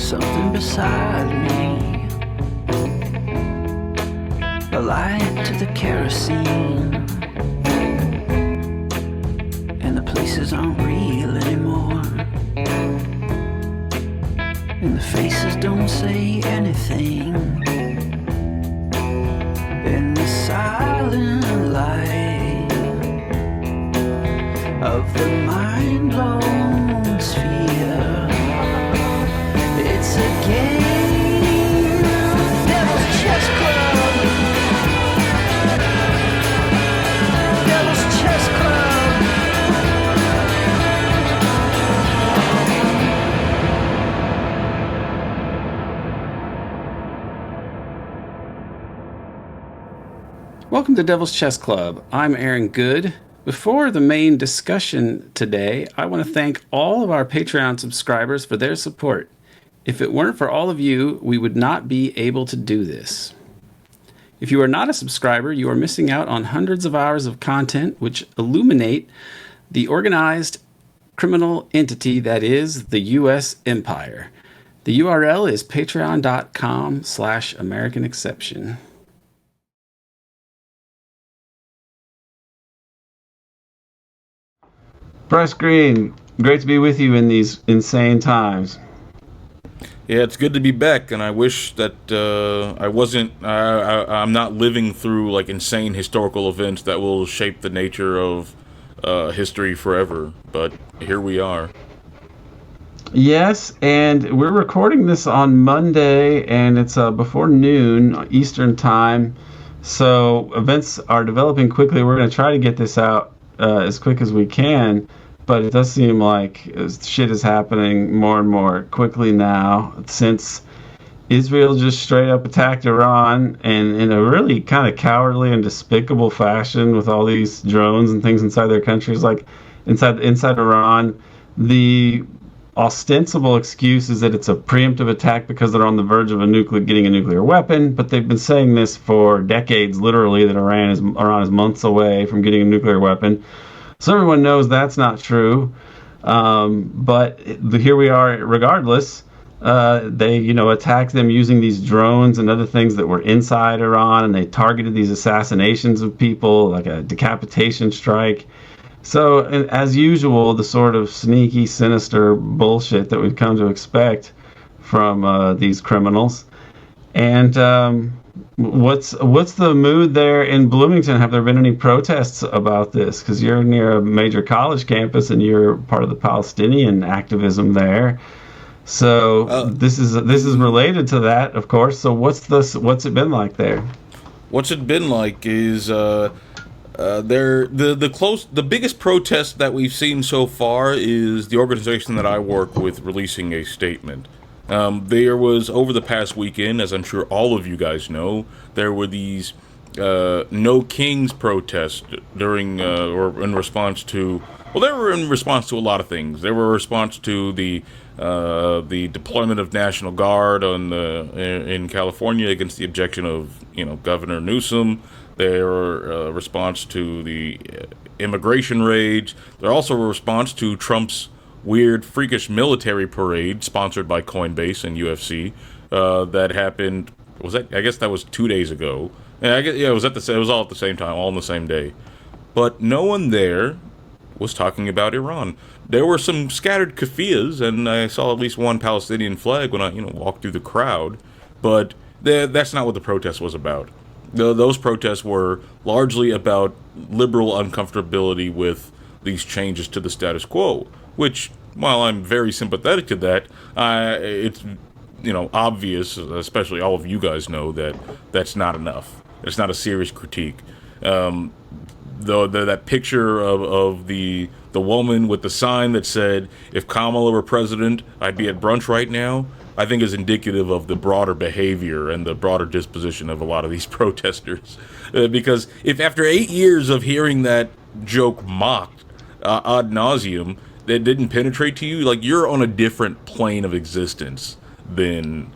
something beside me, a light to the kerosene, and the places aren't real anymore, and the faces don't say anything, in the silent light of the mind-blown sphere. It's a game, Devil's Chess Club. Devil's Chess Club. Welcome to Devil's Chess Club. I'm Aaron Good. Before the main discussion today, I want to thank all of our Patreon subscribers for their support. If it weren't for all of you, we would not be able to do this. If you are not a subscriber, you are missing out on hundreds of hours of content which illuminate the organized criminal entity that is the U.S. empire. The URL is patreon.com/American Exception. Bryce Green, great to be with you in these insane times. Yeah, it's good to be back, and I wish that I'm not living through like insane historical events that will shape the nature of history forever. But here we are. Yes, and we're recording this on Monday, and it's before noon Eastern time, so events are developing quickly. We're going to try to get this out as quick as we can. But it does seem like shit is happening more and more quickly now, since Israel just straight up attacked Iran, and in a really kind of cowardly and despicable fashion with all these drones and things inside their countries, like inside Iran. The ostensible excuse is that it's a preemptive attack because they're on the verge of getting a nuclear weapon, but they've been saying this for decades, literally, that Iran is months away from getting a nuclear weapon. So everyone knows that's not true, but here we are regardless. They, attacked them using these drones and other things that were inside Iran, and they targeted these assassinations of people, like a decapitation strike. So, as usual, the sort of sneaky, sinister bullshit that we've come to expect from these criminals. And what's the mood there in Bloomington? Have there been any protests about this? Because you're near a major college campus and you're part of the Palestinian activism there. So this is related to that, of course. So what's it been like there? What's it been like is the biggest protest that we've seen so far is the organization that I work with releasing a statement. There was, over the past weekend, as I'm sure all of you guys know, there were these No Kings protests during, or in response to, well, they were in response to a lot of things. They were a response to the deployment of National Guard in California against the objection of, Governor Newsom. They were a response to the immigration raids. They're also a response to Trump's weird, freakish military parade sponsored by Coinbase and UFC that happened. I guess that was 2 days ago. It was all at the same time, all on the same day. But no one there was talking about Iran. There were some scattered keffiyehs, and I saw at least one Palestinian flag when I walked through the crowd. But that's not what the protest was about. Those protests were largely about liberal uncomfortability with these changes to the status quo. Which, while I'm very sympathetic to that, it's obvious, especially all of you guys know, that that's not enough. It's not a serious critique. That picture of the woman with the sign that said, "If Kamala were president, I'd be at brunch right now," I think is indicative of the broader behavior and the broader disposition of a lot of these protesters. Because if after 8 years of hearing that joke mocked ad nauseum, that didn't penetrate to you, like, you're on a different plane of existence than,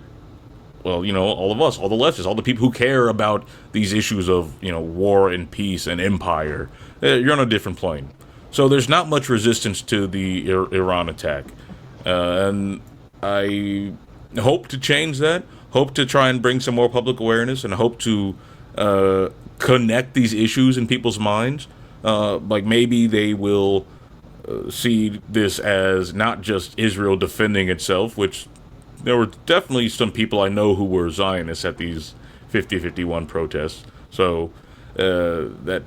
well, all of us, all the leftists, all the people who care about these issues of, war and peace and empire. You're on a different plane. So there's not much resistance to the Iran attack. And I hope to change that, hope to try and bring some more public awareness, and hope to connect these issues in people's minds. Like maybe they will see this as not just Israel defending itself, which there were definitely some people I know who were Zionists at these 50-51 protests. So that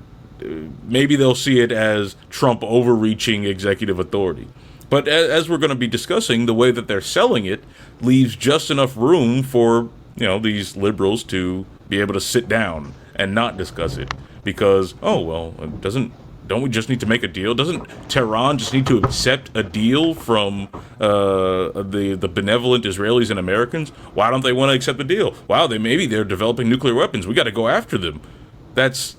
maybe they'll see it as Trump overreaching executive authority. But as we're going to be discussing, the way that they're selling it leaves just enough room for, these liberals to be able to sit down and not discuss it. Because, don't we just need to make a deal? Doesn't Tehran just need to accept a deal from the benevolent Israelis and Americans? Why don't they want to accept the deal? Wow, they're developing nuclear weapons. We got to go after them. That's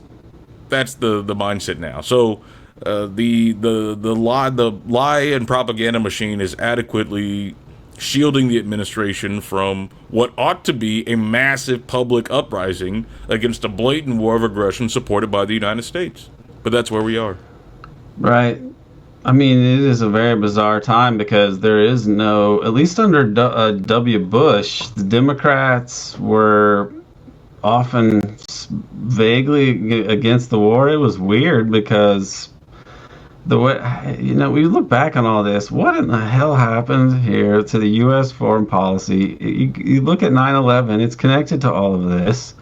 the mindset now. So the lie and propaganda machine is adequately shielding the administration from what ought to be a massive public uprising against a blatant war of aggression supported by the United States. But that's where we are. Right. I mean, it is a very bizarre time because there is no, at least under W. Bush, the Democrats were often vaguely against the war. It was weird because the way, we look back on all this, what in the hell happened here to the U.S. foreign policy? You look at 9/11, it's connected to all of this.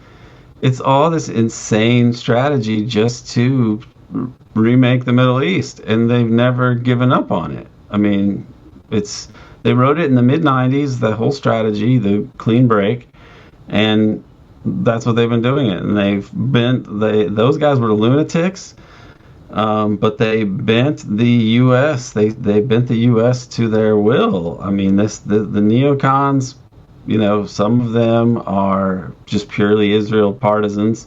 It's all this insane strategy just to remake the Middle East, and they've never given up on it. I mean, they wrote it in the mid-90s, the whole strategy, the clean break, and that's what they've been doing it. And those guys were lunatics, but they bent the U.S. They bent the U.S. to their will. I mean, the neocons, some of them are just purely Israel partisans.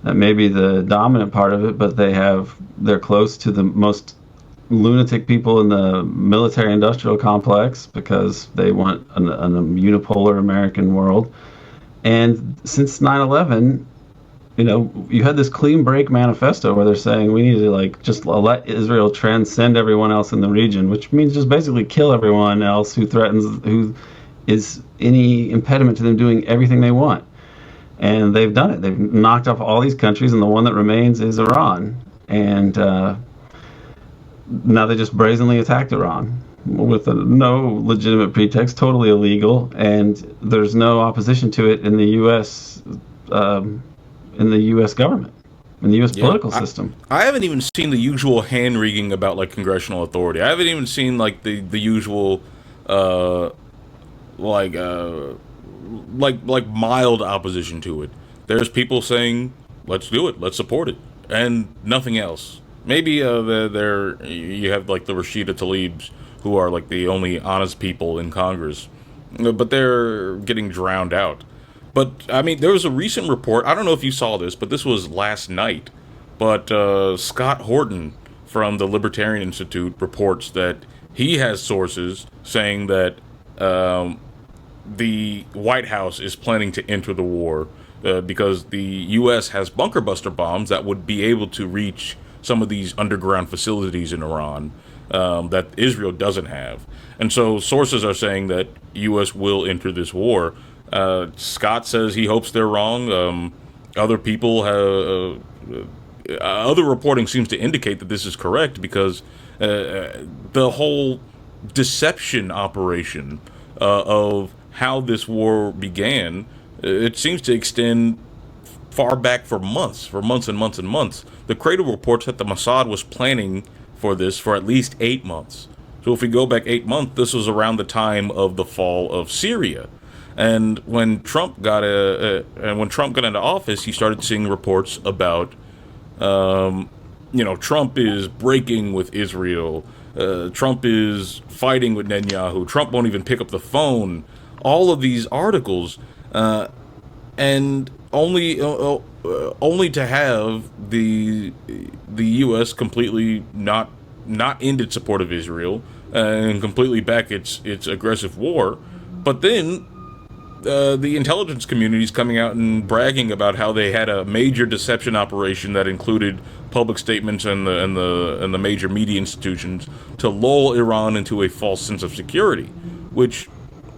That may be the dominant part of it, but they're close to the most lunatic people in the military-industrial complex because they want a unipolar American world. And since 9/11, you had this clean break manifesto where they're saying we need to just let Israel transcend everyone else in the region, which means just basically kill everyone else who is any impediment to them doing everything they want. And they've done it. They've knocked off all these countries, and the one that remains is Iran. And now they just brazenly attacked Iran with no legitimate pretext, totally illegal, and there's no opposition to it in the U.S. Government, in the U.S. political system. I haven't even seen the usual hand wringing about congressional authority. I haven't even seen the usual mild opposition to it. There's people saying, let's do it, let's support it, and nothing else. Maybe you have the Rashida Tlaibs, who are the only honest people in Congress, but they're getting drowned out. But I mean, there was a recent report, I don't know if you saw this, but this was last night, but Scott Horton from the Libertarian Institute reports that he has sources saying that the White House is planning to enter the war because the U.S. has bunker buster bombs that would be able to reach some of these underground facilities in Iran that Israel doesn't have. And so sources are saying that U.S. will enter this war. Scott says he hopes they're wrong. Other people other reporting seems to indicate that this is correct because the whole deception operation of how this war began, it seems to extend far back for months and months and months. The Cradle reports that the Mossad was planning for this for at least 8 months. So if we go back 8 months, this was around the time of the fall of Syria. And when Trump got into office, he started seeing reports about, Trump is breaking with Israel. Trump is fighting with Netanyahu. Trump won't even pick up the phone. All of these articles, and only to have the U.S. completely not end its support of Israel and completely back its aggressive war, but then the intelligence community is coming out and bragging about how they had a major deception operation that included public statements and the major media institutions to lull Iran into a false sense of security, which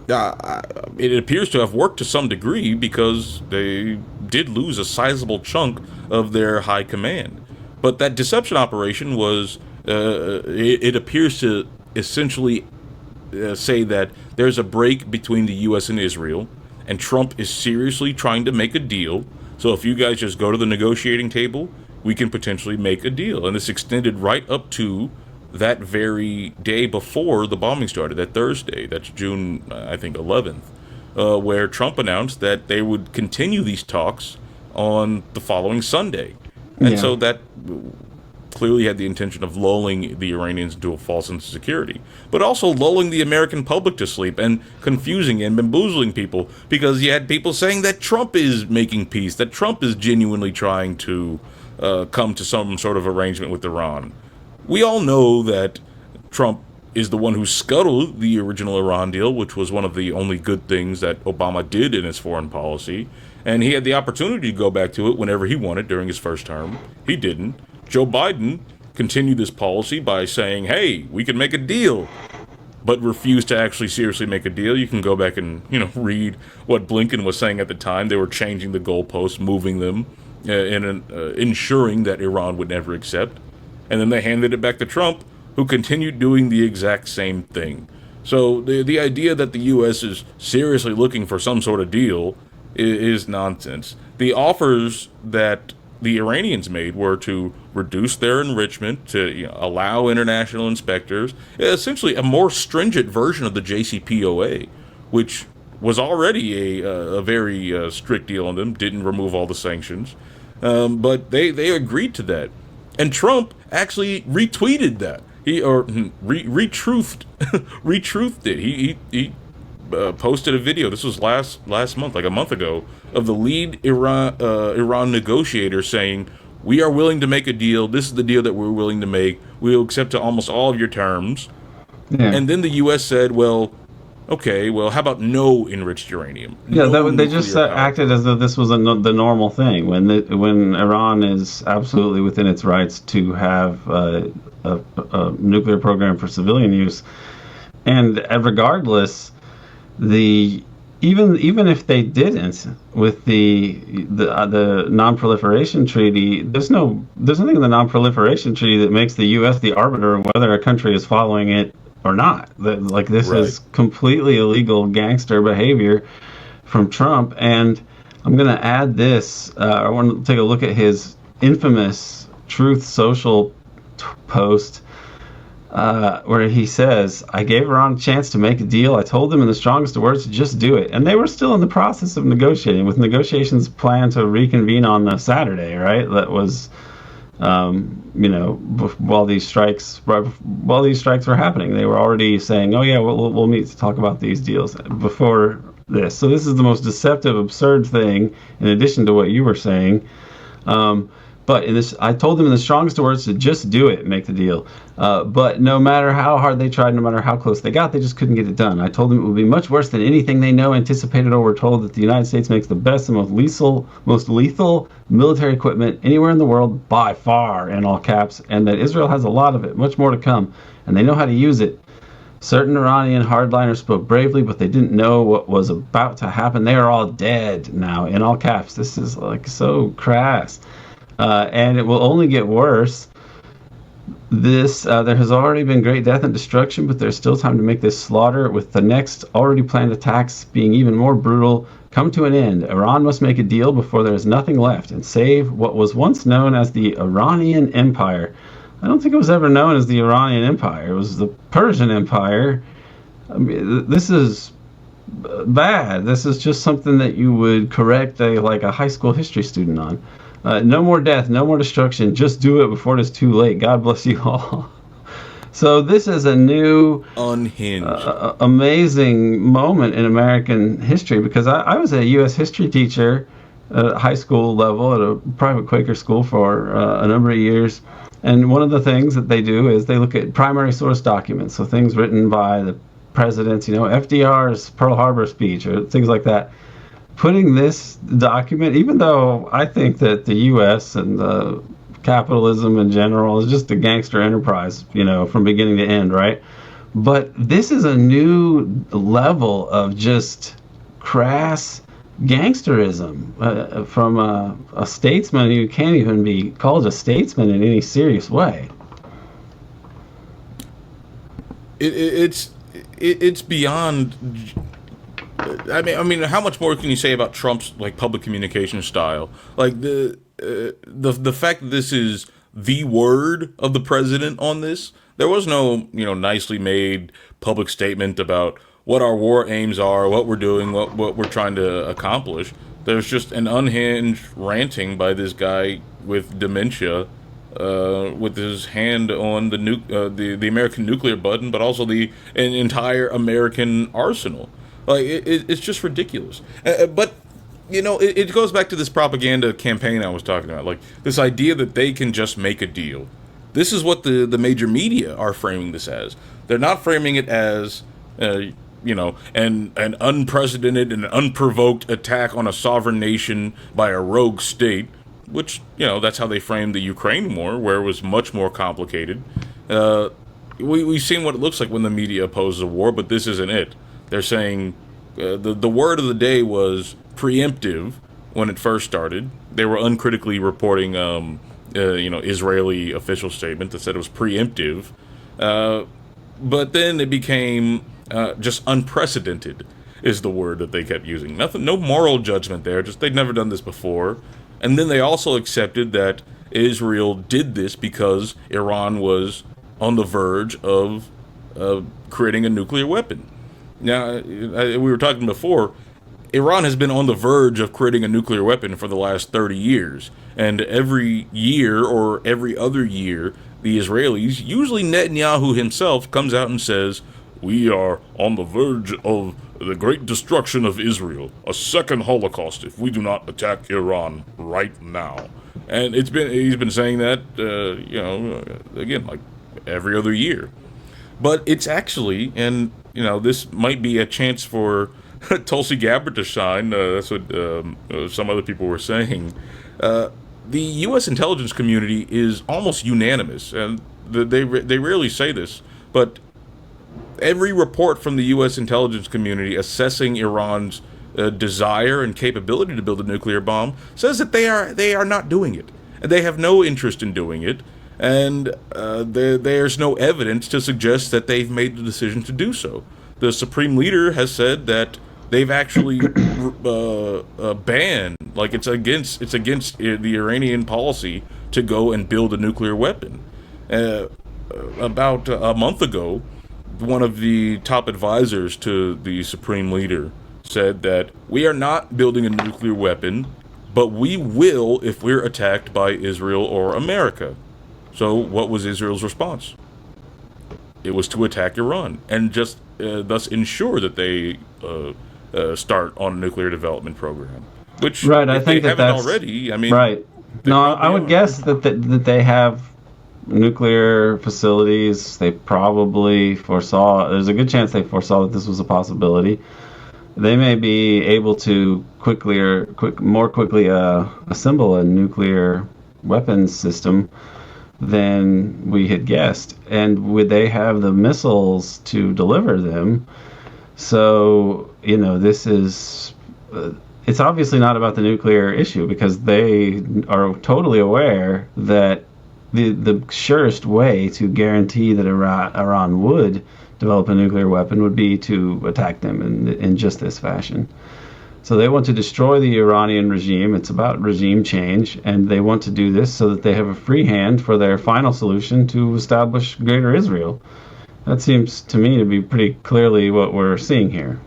it appears to have worked to some degree because they did lose a sizable chunk of their high command. But that deception operation was, it appears to essentially say that there's a break between the U.S. and Israel, and Trump is seriously trying to make a deal. So if you guys just go to the negotiating table, we can potentially make a deal. And this extended right up to that very day before the bombing started, that Thursday, that's June, I think, 11th, where Trump announced that they would continue these talks on the following Sunday. And so that clearly had the intention of lulling the Iranians into a false sense of security, but also lulling the American public to sleep and confusing and bamboozling people, because you had people saying that Trump is making peace, that Trump is genuinely trying to come to some sort of arrangement with Iran. We all know that Trump is the one who scuttled the original Iran deal, which was one of the only good things that Obama did in his foreign policy, and he had the opportunity to go back to it whenever he wanted during his first term. He didn't. Joe Biden continued this policy by saying, hey, we can make a deal, but refused to actually seriously make a deal. You can go back and, read what Blinken was saying at the time. They were changing the goalposts, moving them, and ensuring that Iran would never accept. And then they handed it back to Trump, who continued doing the exact same thing. So the idea that the U.S. is seriously looking for some sort of deal is nonsense. The offers that the Iranians made were to reduce their enrichment, to allow international inspectors, essentially a more stringent version of the JCPOA, which was already a very strict deal on them, didn't remove all the sanctions, but they agreed to that. And Trump actually retweeted that. Retruthed it. He posted a video. This was last month, like a month ago, of the lead Iran negotiator saying, "We are willing to make a deal. This is the deal that we're willing to make. We'll accept to almost all of your terms." Yeah. And then the U.S. said, "Well, okay. Well, how about no enriched uranium?" Yeah, they just acted as though this was the normal thing. When Iran is absolutely within its rights to have a nuclear program for civilian use, and regardless, even if they didn't with the non-proliferation treaty, there's nothing in the non-proliferation treaty that makes the U.S. the arbiter of whether a country is following it or not. This is completely illegal gangster behavior from Trump. And I'm going to add this. I want to take a look at his infamous Truth Social post where he says, "I gave Iran a chance to make a deal. I told them in the strongest of words to just do it." And they were still in the process of negotiating, with negotiations planned to reconvene on the Saturday, right? That was, while these strikes were happening, they were already saying, "Oh yeah, we'll meet to talk about these deals" before this. So this is the most deceptive, absurd thing, in addition to what you were saying. But I told them in the strongest of words to just do it, make the deal. But no matter how hard they tried, no matter how close they got, they just couldn't get it done. I told them it would be much worse than anything they know, anticipated, or were told, that the United States makes the best and most lethal military equipment anywhere in the world by far, in all caps, and that Israel has a lot of it, much more to come, and they know how to use it. Certain Iranian hardliners spoke bravely, but they didn't know what was about to happen. They are all dead now, in all caps. This is so crass. And it will only get worse. There has already been great death and destruction, but there's still time to make this slaughter, with the next already planned attacks being even more brutal, come to an end. Iran must make a deal before there is nothing left, and save what was once known as the Iranian Empire. I don't think it was ever known as the Iranian Empire. It was the Persian Empire. I mean, this is bad. This is just something that you would correct a high school history student on. No more death, no more destruction. Just do it before it is too late. God bless you all. So this is a new, unhinged, amazing moment in American history, because I was a U.S. history teacher at high school level at a private Quaker school for a number of years. And one of the things that they do is they look at primary source documents, so things written by the presidents, FDR's Pearl Harbor speech or things like that. Putting this document, even though I think that the U.S. and capitalism in general is just a gangster enterprise, from beginning to end, right? But this is a new level of just crass gangsterism from a statesman who can't even be called a statesman in any serious way. It's beyond. I mean, how much more can you say about Trump's like public communication style? Like the fact that this is the word of the president on this. There was no nicely made public statement about what our war aims are, what we're doing, what we're trying to accomplish. There's just an unhinged ranting by this guy with dementia, with his hand on the American nuclear button, but also an entire American arsenal. Like it's just ridiculous. But it goes back to this propaganda campaign I was talking about, like this idea that they can just make a deal. This is what the major media are framing this as. They're not framing it as an unprecedented and unprovoked attack on a sovereign nation by a rogue state, which, that's how they framed the Ukraine war, where it was much more complicated. We've seen what it looks like when the media opposes a war, but this isn't it. They're saying the word of the day was preemptive when it first started. They were uncritically reporting, Israeli official statement that said it was preemptive. But then it became just unprecedented is the word that they kept using. No moral judgment there, just they'd never done this before. And then they also accepted that Israel did this because Iran was on the verge of creating a nuclear weapon. Now, we were talking before, Iran has been on the verge of creating a nuclear weapon for the last 30 years. And every year or every other year, the Israelis, usually Netanyahu himself, comes out and says, we are on the verge of the great destruction of Israel, a second Holocaust if we do not attack Iran right now. And he's been saying that, again, like every other year. But it's actually, and this might be a chance for Tulsi Gabbard to shine. That's what some other people were saying. The U.S. intelligence community is almost unanimous, and they rarely say this, but every report from the U.S. intelligence community assessing Iran's desire and capability to build a nuclear bomb says that they are not doing it, and they have no interest in doing it, and there's no evidence to suggest that they've made the decision to do so. The Supreme Leader has said that they've actually banned, like it's against the Iranian policy to go and build a nuclear weapon. About a month ago, one of the top advisors to the Supreme Leader said that we are not building a nuclear weapon, but we will if we're attacked by Israel or America. So what was Israel's response? It was to attack Iran and just thus ensure that they start on a nuclear development program. Which, right, if I think they that haven't that's already, I mean, right. No, I would guess that they have nuclear facilities. They probably foresaw. There's a good chance they foresaw that this was a possibility. They may be able to more quickly assemble a nuclear weapons system than we had guessed, and would they have the missiles to deliver them? So this is. It's obviously not about the nuclear issue because they are totally aware that the surest way to guarantee that Iran would develop a nuclear weapon would be to attack them in just this fashion. So they want to destroy the Iranian regime. It's about regime change, and they want to do this so that they have a free hand for their final solution to establish Greater Israel. That seems to me to be pretty clearly what we're seeing here.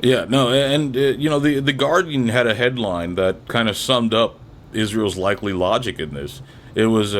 Yeah, no, and the Guardian had a headline that kind of summed up Israel's likely logic in this. It was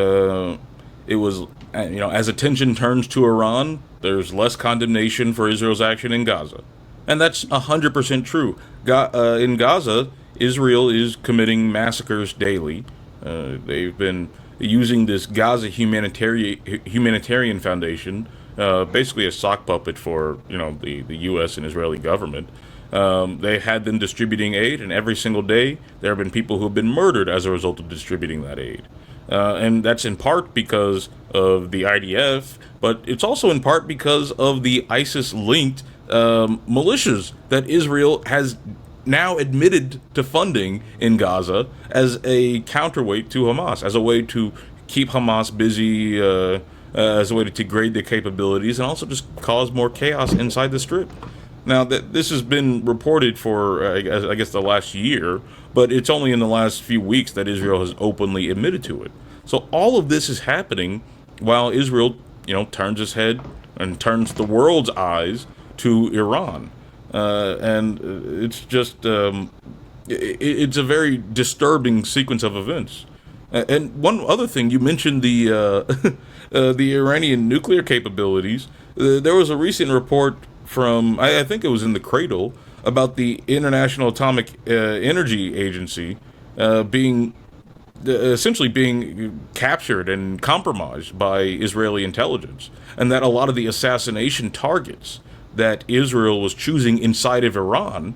as attention turns to Iran, there's less condemnation for Israel's action in Gaza, and that's 100% true. In Gaza, Israel is committing massacres daily. They've been using this Gaza humanitarian foundation, basically a sock puppet for the U.S. and Israeli government. They had them distributing aid, and every single day there have been people who have been murdered as a result of distributing that aid. And that's in part because of the IDF, but it's also in part because of the ISIS-linked militias that Israel has now admitted to funding in Gaza as a counterweight to Hamas, as a way to keep Hamas busy, as a way to degrade their capabilities, and also just cause more chaos inside the Strip. Now, this has been reported for, I guess, the last year, but it's only in the last few weeks that Israel has openly admitted to it. So all of this is happening while Israel, turns its head and turns the world's eyes to Iran. And it's just, it's a very disturbing sequence of events. And one other thing, you mentioned the Iranian nuclear capabilities. There was a recent report from, I think it was in the Cradle, about the International Atomic Energy Agency essentially being captured and compromised by Israeli intelligence, and that a lot of the assassination targets that Israel was choosing inside of Iran,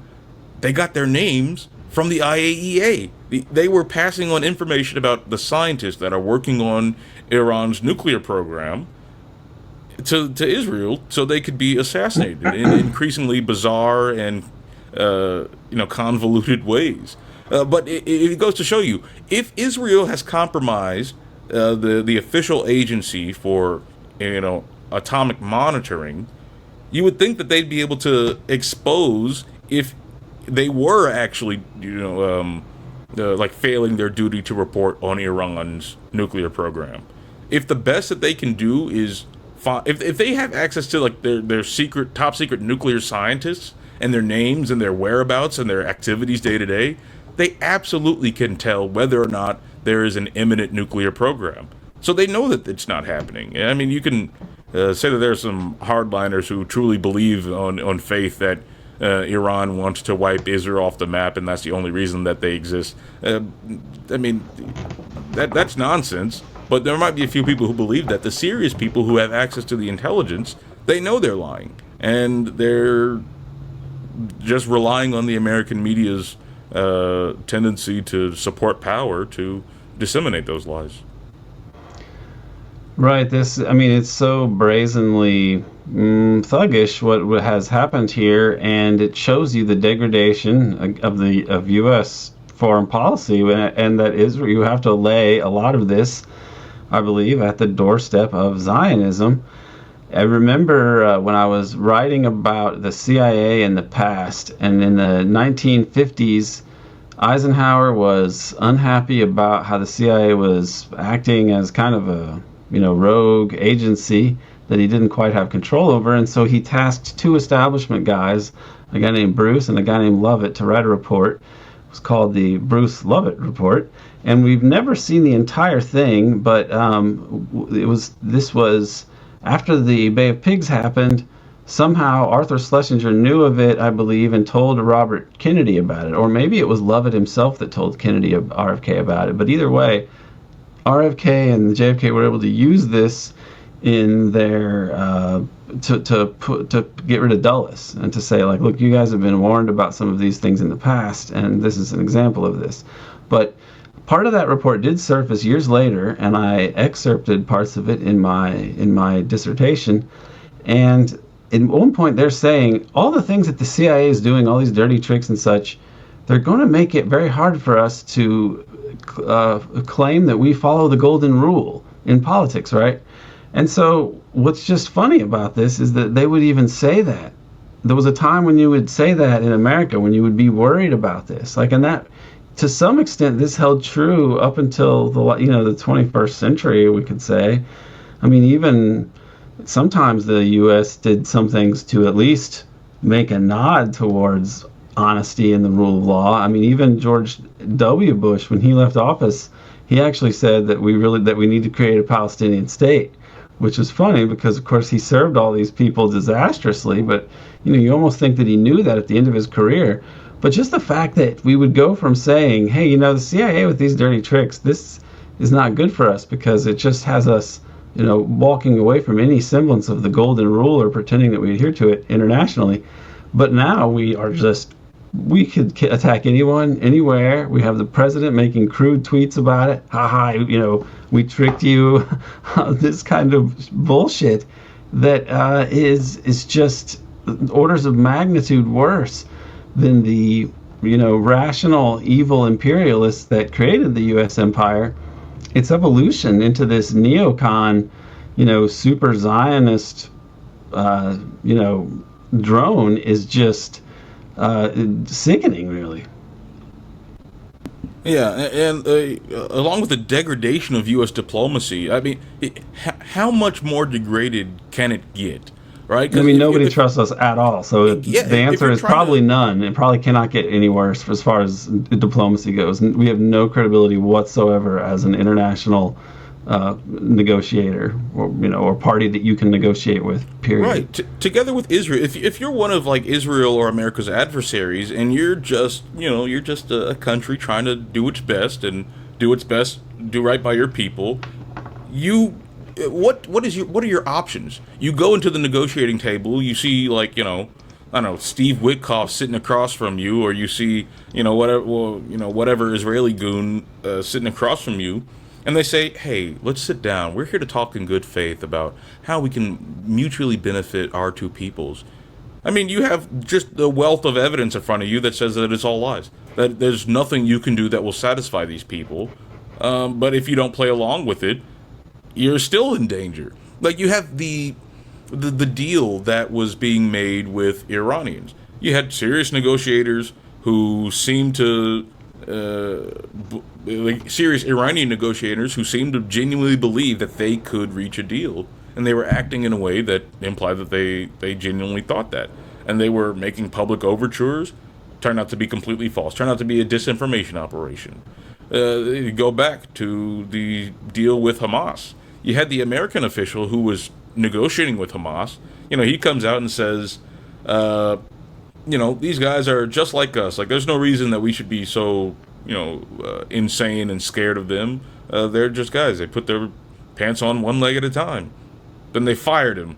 they got their names from the IAEA. They were passing on information about the scientists that are working on Iran's nuclear program to Israel so they could be assassinated in increasingly bizarre and convoluted ways. But it goes to show you, if Israel has compromised the official agency for atomic monitoring, you would think that they'd be able to expose if they were actually like failing their duty to report on Iran's nuclear program. If the best that they can do is if they have access to like their top secret nuclear scientists and their names and their whereabouts and their activities day to day, they absolutely can tell whether or not there is an imminent nuclear program. So they know that it's not happening. I mean, you can say that there are some hardliners who truly believe on faith that Iran wants to wipe Israel off the map, and that's the only reason that they exist. I mean, that's nonsense. But there might be a few people who believe that. The serious people who have access to the intelligence, they know they're lying, and they're just relying on the American media's tendency to support power to disseminate those lies. Right. It's so brazenly thuggish what has happened here, and it shows you the degradation of U.S. foreign policy, and that Israel, you have to lay a lot of this, I believe, at the doorstep of Zionism. I remember when I was writing about the CIA in the past, and in the 1950s, Eisenhower was unhappy about how the CIA was acting as kind of a rogue agency that he didn't quite have control over, and so he tasked two establishment guys, a guy named Bruce and a guy named Lovett, to write a report. It was called the Bruce Lovett Report, and we've never seen the entire thing, but this was after the Bay of Pigs happened. Somehow Arthur Schlesinger knew of it, I believe, and told Robert Kennedy about it, or maybe it was Lovett himself that told Kennedy of RFK about it. But either way, RFK and the JFK were able to use this in their to get rid of Dulles and to say, like, look, you guys have been warned about some of these things in the past, and this is an example of this. But part of that report did surface years later, and I excerpted parts of it in my dissertation. And at one point, they're saying all the things that the CIA is doing, all these dirty tricks and such, they're going to make it very hard for us to claim that we follow the golden rule in politics, right? And so what's just funny about this is that they would even say that. There was a time when you would say that in America, when you would be worried about this. Like, and that, to some extent, this held true up until the 21st century, we could say. I mean, even sometimes the U.S. did some things to at least make a nod towards honesty and the rule of law. I mean, even George W. Bush, when he left office, he actually said that we need to create a Palestinian state, which is funny because, of course, he served all these people disastrously, but you almost think that he knew that at the end of his career. But just the fact that we would go from saying, hey, the CIA with these dirty tricks, this is not good for us because it just has us walking away from any semblance of the golden rule or pretending that we adhere to it internationally. But now we are just we could attack anyone, anywhere. We have the president making crude tweets about it. Haha, we tricked you. This kind of bullshit that is just orders of magnitude worse than the rational evil imperialists that created the U.S. empire. Its evolution into this neocon, super Zionist, drone is just sickening, really. Yeah, and along with the degradation of U.S. diplomacy, I mean, how much more degraded can it get, right? I mean, nobody trusts us at all, so the answer is probably none. It probably cannot get any worse as far as diplomacy goes. We have no credibility whatsoever as an international negotiator, or party that you can negotiate with, period. Right. Together with Israel, if you're one of like Israel or America's adversaries, and you're just a country trying to do its best and do right by your people, what are your options? You go into the negotiating table, you see I don't know, Steve Witkoff sitting across from you, or you see whatever Israeli goon sitting across from you. And they say, hey, let's sit down. We're here to talk in good faith about how we can mutually benefit our two peoples. I mean, you have just the wealth of evidence in front of you that says that it's all lies. That there's nothing you can do that will satisfy these people. But if you don't play along with it, you're still in danger. Like, you have the deal that was being made with Iranians. You had serious negotiators who seemed to... serious Iranian negotiators who seemed to genuinely believe that they could reach a deal, and they were acting in a way that implied that they genuinely thought that, and they were making public overtures. Turned out to be completely false. Turned out to be a disinformation operation. You go back to the deal with Hamas. You had the American official who was negotiating with Hamas. He comes out and says, these guys are just like us. Like, there's no reason that we should be so, insane and scared of them. They're just guys. They put their pants on one leg at a time. Then they fired him.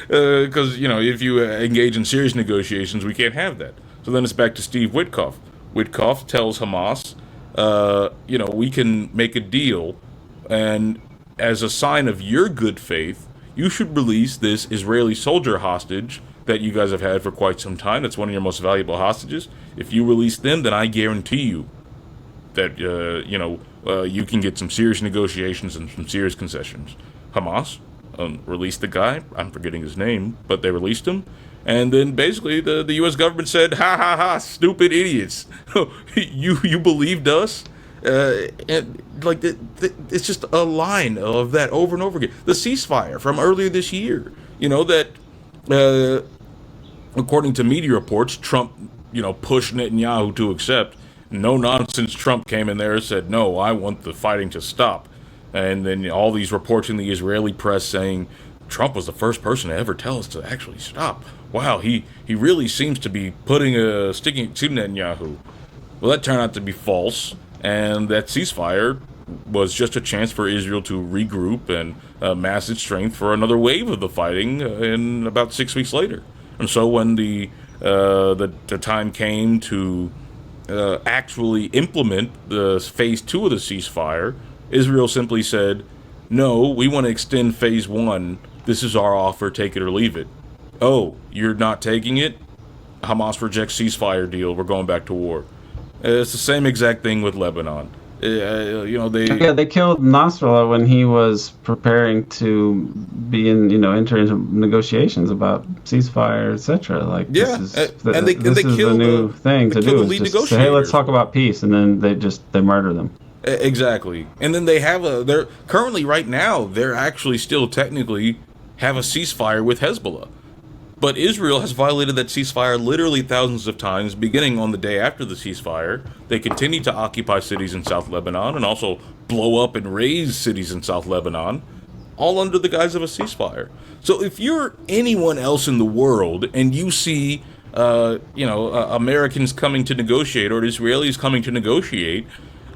Because, if you engage in serious negotiations, we can't have that. So then it's back to Steve Witkoff. Witkoff tells Hamas, we can make a deal, and as a sign of your good faith, you should release this Israeli soldier hostage that you guys have had for quite some time. That's one of your most valuable hostages. If you release them, then I guarantee you that, you can get some serious negotiations and some serious concessions. Hamas released the guy. I'm forgetting his name, but they released him. And then basically the U.S. government said, ha ha ha, stupid idiots. you believed us? And it's just a line of that over and over again. The ceasefire from earlier this year, that according to media reports, Trump, pushed Netanyahu to accept. No nonsense Trump came in there and said, no, I want the fighting to stop. And then all these reports in the Israeli press saying Trump was the first person to ever tell us to actually stop. Wow, he really seems to be putting a sticking to Netanyahu. Well, that turned out to be false, and that ceasefire was just a chance for Israel to regroup and mass its strength for another wave of the fighting in about 6 weeks later. And so when the time came to actually implement the phase 2 of the ceasefire, Israel simply said, no, we want to extend phase 1. This is our offer, take it or leave it. Oh, you're not taking it? Hamas rejects ceasefire deal, we're going back to war. It's the same exact thing with Lebanon. They killed Nasrallah when he was preparing to enter into negotiations about ceasefire, etc. This is the new thing to do. Is just say, hey, let's talk about peace, and then they murder them. Exactly. And then they're currently right now they're actually still technically have a ceasefire with Hezbollah. But Israel has violated that ceasefire literally thousands of times, beginning on the day after the ceasefire. They continue to occupy cities in South Lebanon and also blow up and raze cities in South Lebanon, all under the guise of a ceasefire. So if you're anyone else in the world and you see, Americans coming to negotiate or Israelis coming to negotiate,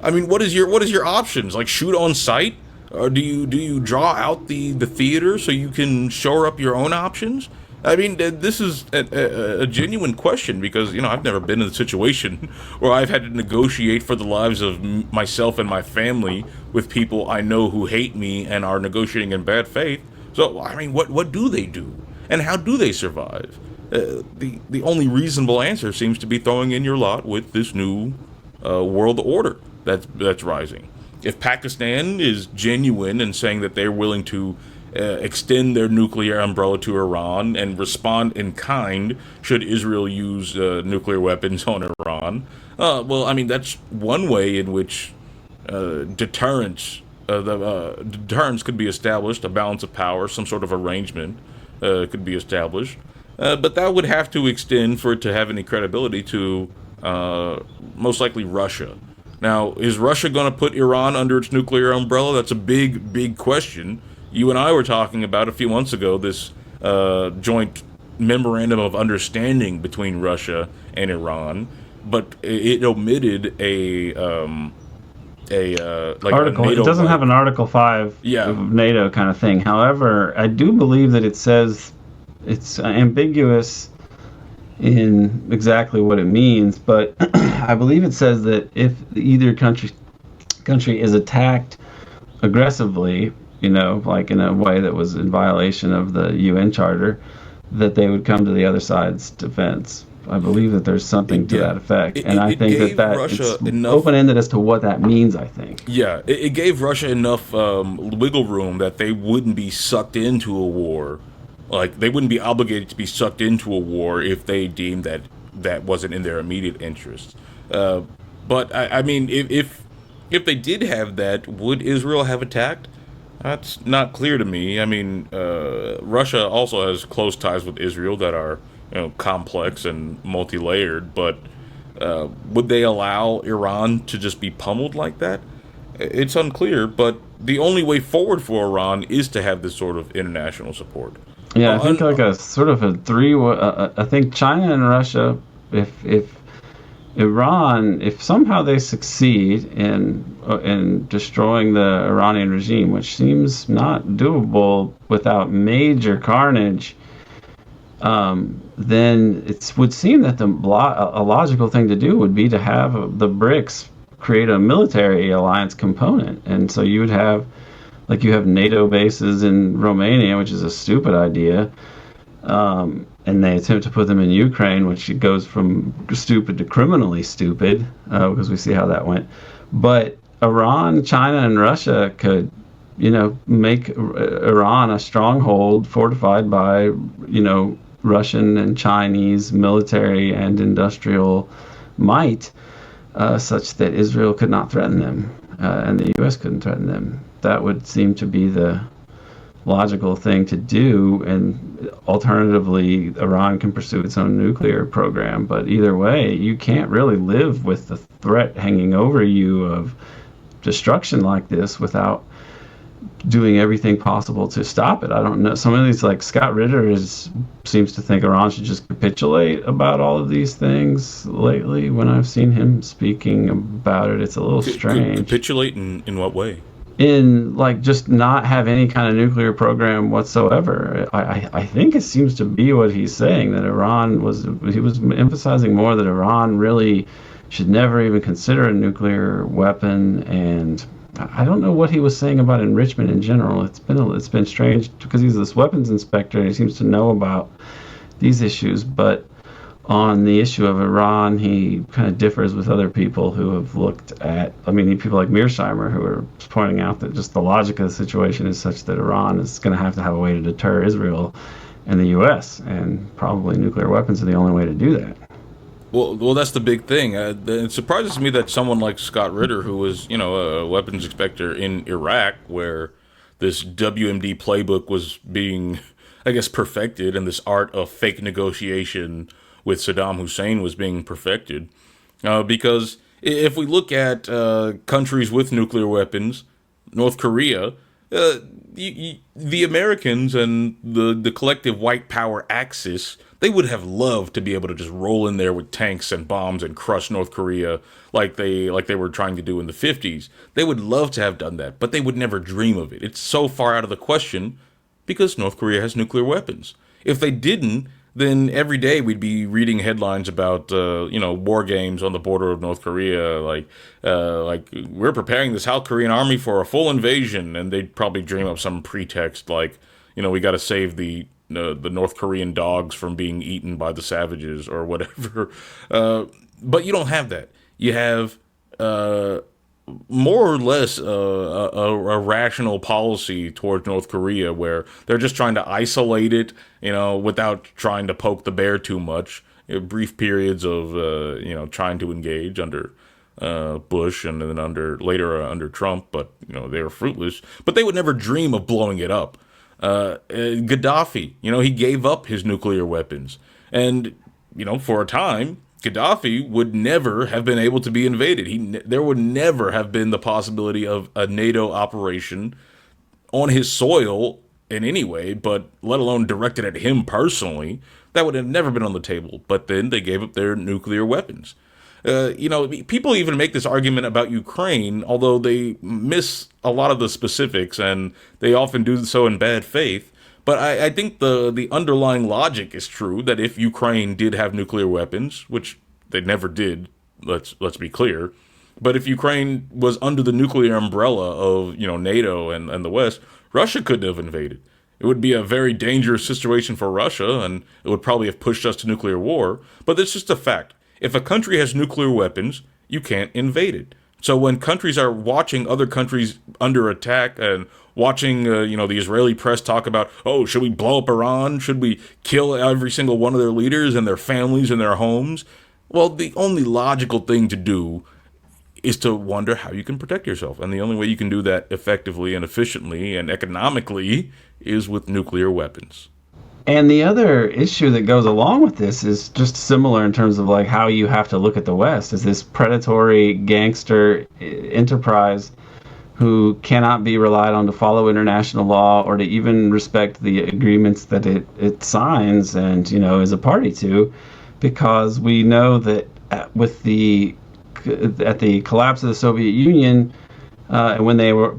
I mean, what is your options? Like, shoot on sight? Or do you draw out the theater so you can shore up your own options? I mean, this is a genuine question because, I've never been in a situation where I've had to negotiate for the lives of myself and my family with people I know who hate me and are negotiating in bad faith. So, I mean, what do they do? And how do they survive? The only reasonable answer seems to be throwing in your lot with this new world order that's rising. If Pakistan is genuine and saying that they're willing to extend their nuclear umbrella to Iran and respond in kind should Israel use nuclear weapons on Iran, well, I mean, that's one way in which deterrence could be established, a balance of power, some sort of arrangement could be established. But that would have to extend for it to have any credibility to most likely Russia. Now, is Russia going to put Iran under its nuclear umbrella? That's a big, big question. You and I were talking about a few months ago this joint memorandum of understanding between Russia and Iran, but it omitted a article. A NATO, it doesn't have an Article 5 of NATO kind of thing. However, I do believe that it says it's ambiguous in exactly what it means, but I believe it says that if either country is attacked aggressively, like in a way that was in violation of the UN Charter, that they would come to the other side's defense. I believe that there's something to that effect, and I think that it's open-ended as to what that means, I think. Yeah, it gave Russia enough wiggle room that they wouldn't be sucked into a war. Like, they wouldn't be obligated to be sucked into a war if they deemed that wasn't in their immediate interest. But, I mean, if they did have that, would Israel have attacked? That's not clear to me. I mean, Russia also has close ties with Israel that are, complex and multi-layered, but would they allow Iran to just be pummeled like that? It's unclear, but the only way forward for Iran is to have this sort of international support. Yeah, I think like a sort of a I think China and Russia, if Iran, if somehow they succeed in destroying the Iranian regime, which seems not doable without major carnage, then it would seem that a logical thing to do would be to have the BRICS create a military alliance component, and so you would have, like, you have NATO bases in Romania, which is a stupid idea. And they attempt to put them in Ukraine, which goes from stupid to criminally stupid, because we see how that went. But Iran, China, and Russia could, make Iran a stronghold fortified by, Russian and Chinese military and industrial might, such that Israel could not threaten them, and the U.S. couldn't threaten them. That would seem to be the logical thing to do, and alternatively, Iran can pursue its own nuclear program. But either way, you can't really live with the threat hanging over you of destruction like this without doing everything possible to stop it. I don't know. Some of these, like Scott Ritter, seems to think Iran should just capitulate about all of these things lately. When I've seen him speaking about it, it's a little strange. Capitulate in what way? In, like, just not have any kind of nuclear program whatsoever. I think it seems to be what he's saying, that he was emphasizing more that Iran really should never even consider a nuclear weapon, and I don't know what he was saying about enrichment in general. It's been strange because he's this weapons inspector and he seems to know about these issues, but on the issue of Iran, he kind of differs with other people who have looked at, people like Mearsheimer, who are pointing out that just the logic of the situation is such that Iran is going to have a way to deter Israel and the U.S., and probably nuclear weapons are the only way to do that. Well, that's the big thing. It surprises me that someone like Scott Ritter, who was, a weapons inspector in Iraq, where this WMD playbook was being, I guess, perfected, and this art of fake negotiation with Saddam Hussein was being perfected. Because if we look at countries with nuclear weapons, North Korea, the Americans and the collective white power axis, they would have loved to be able to just roll in there with tanks and bombs and crush North Korea like they were trying to do in the 50s. They would love to have done that, but they would never dream of it. It's so far out of the question because North Korea has nuclear weapons. If they didn't, then every day we'd be reading headlines about war games on the border of North Korea, like we're preparing the South Korean army for a full invasion, and they'd probably dream up some pretext like, we got to save the North Korean dogs from being eaten by the savages or whatever. But you don't have that. You have more or less a rational policy towards North Korea where they're just trying to isolate it, without trying to poke the bear too much. Brief periods of, trying to engage under Bush and then later under Trump, but, they were fruitless. But they would never dream of blowing it up. Gaddafi, he gave up his nuclear weapons. And, for a time, Gaddafi would never have been able to be invaded. There would never have been the possibility of a NATO operation on his soil in any way, but let alone directed at him personally. That would have never been on the table. But then they gave up their nuclear weapons. People even make this argument about Ukraine, although they miss a lot of the specifics, and they often do so in bad faith. But I think the underlying logic is true, that if Ukraine did have nuclear weapons, which they never did, let's be clear, but if Ukraine was under the nuclear umbrella of NATO and the West, Russia couldn't have invaded. It would be a very dangerous situation for Russia, and it would probably have pushed us to nuclear war. But it's just a fact. If a country has nuclear weapons, you can't invade it. So when countries are watching other countries under attack and watching, the Israeli press talk about, should we blow up Iran? Should we kill every single one of their leaders and their families and their homes? Well, the only logical thing to do is to wonder how you can protect yourself. And the only way you can do that effectively and efficiently and economically is with nuclear weapons. And the other issue that goes along with this is just similar in terms of like how you have to look at the West is this predatory gangster enterprise who cannot be relied on to follow international law or to even respect the agreements that it signs and, is a party to, because we know that at the collapse of the Soviet Union, and when they were,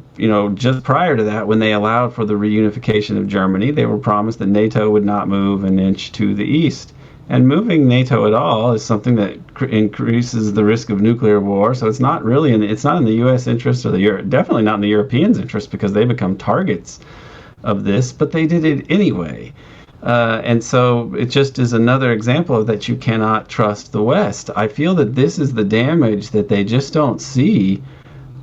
just prior to that, when they allowed for the reunification of Germany, they were promised that NATO would not move an inch to the east. And moving NATO at all is something that increases the risk of nuclear war. So it's not really it's not in the U.S. interest or definitely not in the Europeans' interest, because they become targets of this. But they did it anyway. And so it just is another example of that you cannot trust the West. I feel that this is the damage that they just don't see.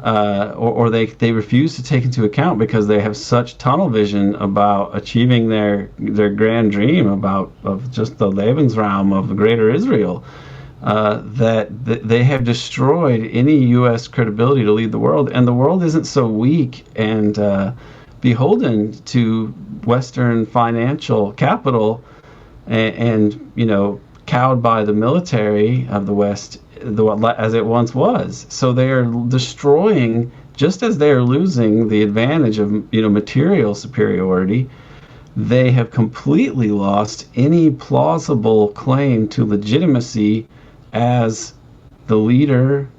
Or they refuse to take into account because they have such tunnel vision about achieving their grand dream of just the Lebensraum of the greater Israel, that they have destroyed any U.S. credibility to lead the world. And the world isn't so weak and beholden to Western financial capital and cowed by the military of the West as it once was. So they are destroying, just as they are losing the advantage of material superiority, they have completely lost any plausible claim to legitimacy as a leader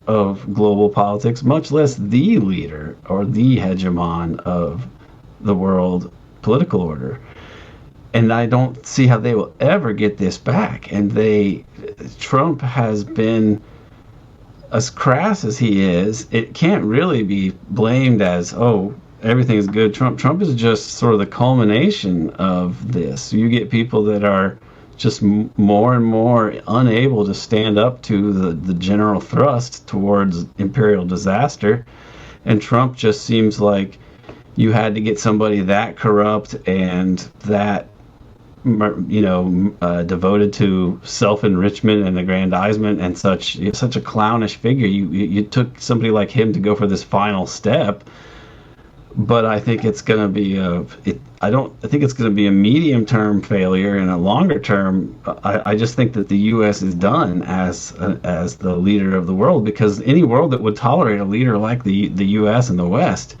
of global politics, much less the leader or the hegemon of the world political order. And I don't see how they will ever get this back. And Trump has been, as crass as he is, it can't really be blamed as, everything is good. Trump is just sort of the culmination of this. You get people that are just more and more unable to stand up to the general thrust towards imperial disaster. And Trump just seems like you had to get somebody that corrupt and that devoted to self-enrichment and aggrandizement and such a clownish figure. You took somebody like him to go for this final step, but I think it's going to be I think it's going to be a medium-term failure and a longer-term. I just think that the U.S. is done as the leader of the world, because any world that would tolerate a leader like the U.S. and the West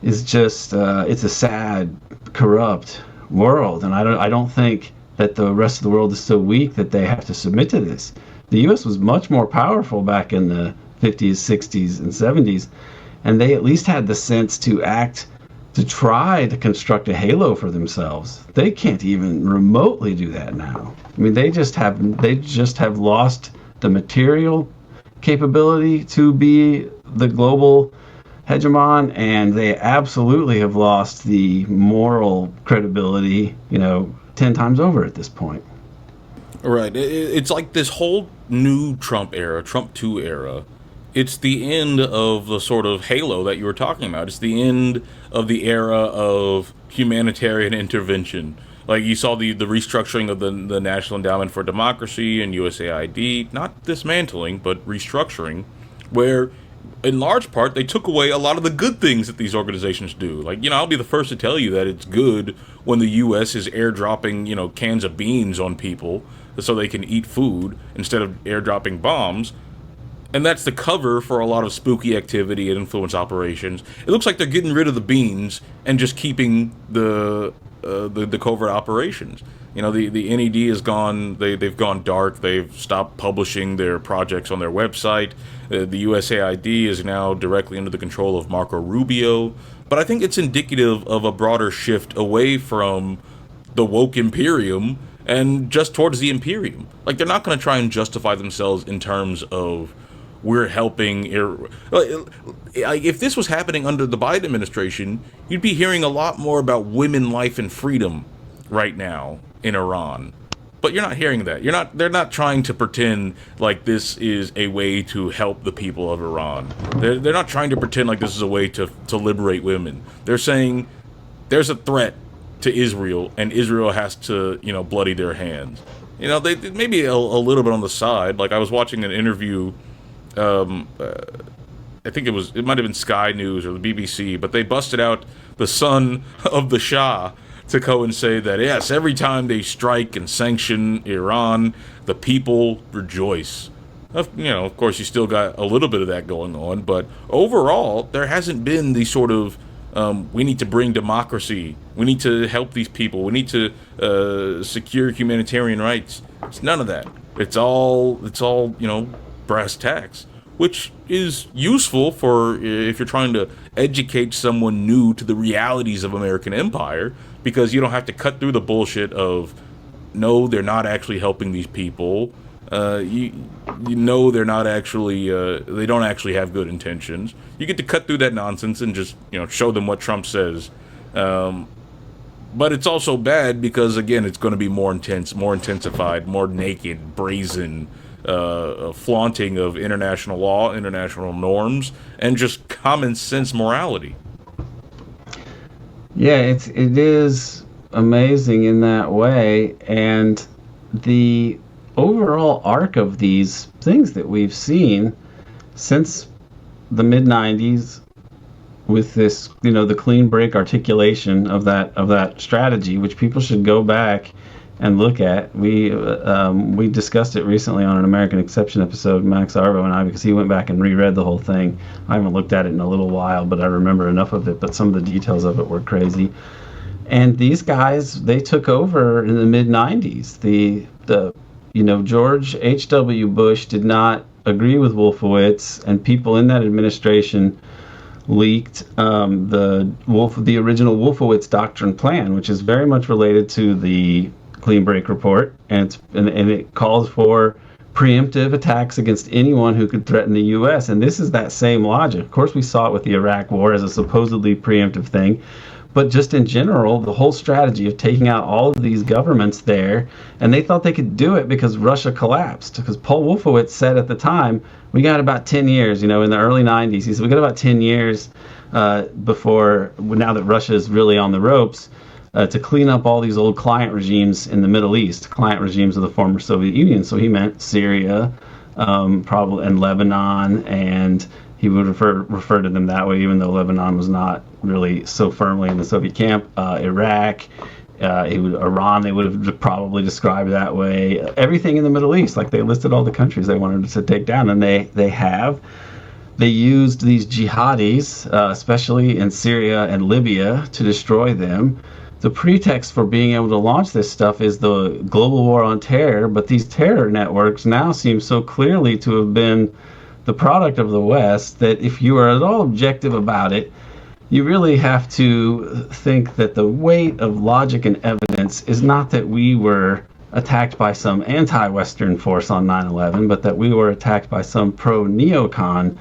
is just it's a sad, corrupt world, and I don't think that the rest of the world is so weak that they have to submit to this. The U.S. was much more powerful back in the 50s, 60s, and 70s, and they at least had the sense to act to try to construct a halo for themselves. They can't even remotely do that now. I mean, they just have lost the material capability to be the global hegemon, and they absolutely have lost the moral credibility, 10 times over at this point. Right. It's like this whole new Trump era, Trump 2 era. It's the end of the sort of halo that you were talking about. It's the end of the era of humanitarian intervention. Like you saw the restructuring of the National Endowment for Democracy and USAID, not dismantling, but restructuring, where in large part they took away a lot of the good things that these organizations do. Like, I'll be the first to tell you that it's good when the U.S. is airdropping, cans of beans on people so they can eat food instead of airdropping bombs. And that's the cover for a lot of spooky activity and influence operations. It looks like they're getting rid of the beans and just keeping the covert operations. The NED is gone. They've gone dark. They've stopped publishing their projects on their website. The USAID is now directly under the control of Marco Rubio. But I think it's indicative of a broader shift away from the woke imperium and just towards the imperium. Like, they're not going to try and justify themselves in terms of we're helping. If this was happening under the Biden administration, you'd be hearing a lot more about women, life, and freedom right now in Iran. But you're not hearing that. They're not trying to pretend like this is a way to help the people of Iran. They're not trying to pretend like this is a way to liberate women. They're saying there's a threat to Israel, and Israel has to, bloody their hands. They maybe a little bit on the side. Like, I was watching an interview. I think it might have been Sky News or the BBC, but they busted out the son of the Shah to go and say that, yes, every time they strike and sanction Iran, the people rejoice. Of course, you still got a little bit of that going on, but overall, there hasn't been the sort of, we need to bring democracy, we need to help these people, we need to secure humanitarian rights. It's none of that. It's all brass tacks, which is useful for if you're trying to educate someone new to the realities of American empire, because you don't have to cut through the bullshit of, no, they're not actually helping these people. They're not actually, they don't actually have good intentions. You get to cut through that nonsense and just, show them what Trump says. But it's also bad because, again, it's going to be more intense, more intensified, more naked, brazen, flaunting of international law, international norms, and just common sense morality. Yeah, it is amazing in that way, and the overall arc of these things that we've seen since the mid-90s with this, the clean break articulation of that strategy, which people should go back and look at. We discussed it recently on an American Exception episode, Max Arvo and I, because he went back and reread the whole thing. I haven't looked at it in a little while, but I remember enough of it, but some of the details of it were crazy. And these guys, they took over in the mid-90s. George H.W. Bush did not agree with Wolfowitz, and people in that administration leaked the original Wolfowitz Doctrine plan, which is very much related to the Clean Break Report, and it calls for preemptive attacks against anyone who could threaten the U.S. And this is that same logic. Of course, we saw it with the Iraq War as a supposedly preemptive thing, but just in general, the whole strategy of taking out all of these governments there, and they thought they could do it because Russia collapsed. Because Paul Wolfowitz said at the time, we got about 10 years, in the early 90s, he said, we got about 10 years before, now that Russia is really on the ropes, to clean up all these old client regimes in the Middle East, client regimes of the former Soviet Union. So he meant Syria, probably, and Lebanon, and he would refer to them that way, even though Lebanon was not really so firmly in the Soviet camp. Iraq, Iran, they would have probably described that way. Everything in the Middle East, like they listed all the countries they wanted to take down, and they have. They used these jihadis, especially in Syria and Libya, to destroy them. The pretext for being able to launch this stuff is the global war on terror, but these terror networks now seem so clearly to have been the product of the West that if you are at all objective about it, you really have to think that the weight of logic and evidence is not that we were attacked by some anti-Western force on 9/11, but that we were attacked by some pro-neocon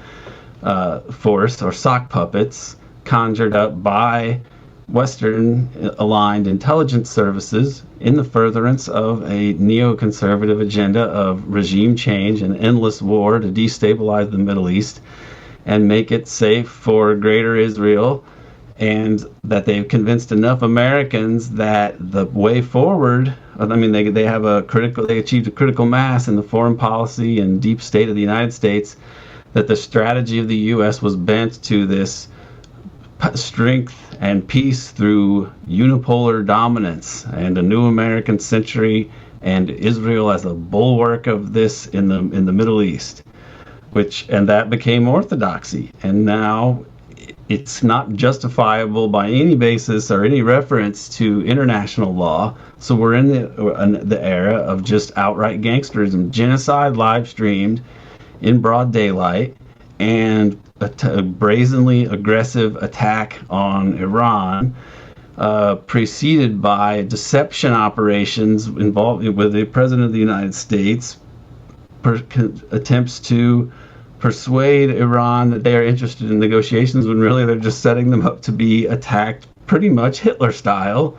force or sock puppets conjured up by Western-aligned intelligence services in the furtherance of a neoconservative agenda of regime change and endless war to destabilize the Middle East and make it safe for greater Israel, and that they've convinced enough Americans that the way forward, I mean, they achieved a critical mass in the foreign policy and deep state of the United States, that the strategy of the U.S. was bent to this strength and peace through unipolar dominance and a new American century and Israel as a bulwark of this in the Middle East, and that became orthodoxy. And now it's not justifiable by any basis or any reference to international law. So we're in the era of just outright gangsterism, genocide live streamed in broad daylight, and a brazenly aggressive attack on Iran, preceded by deception operations involved with the President of the United States, attempts to persuade Iran that they are interested in negotiations when really they're just setting them up to be attacked pretty much Hitler style.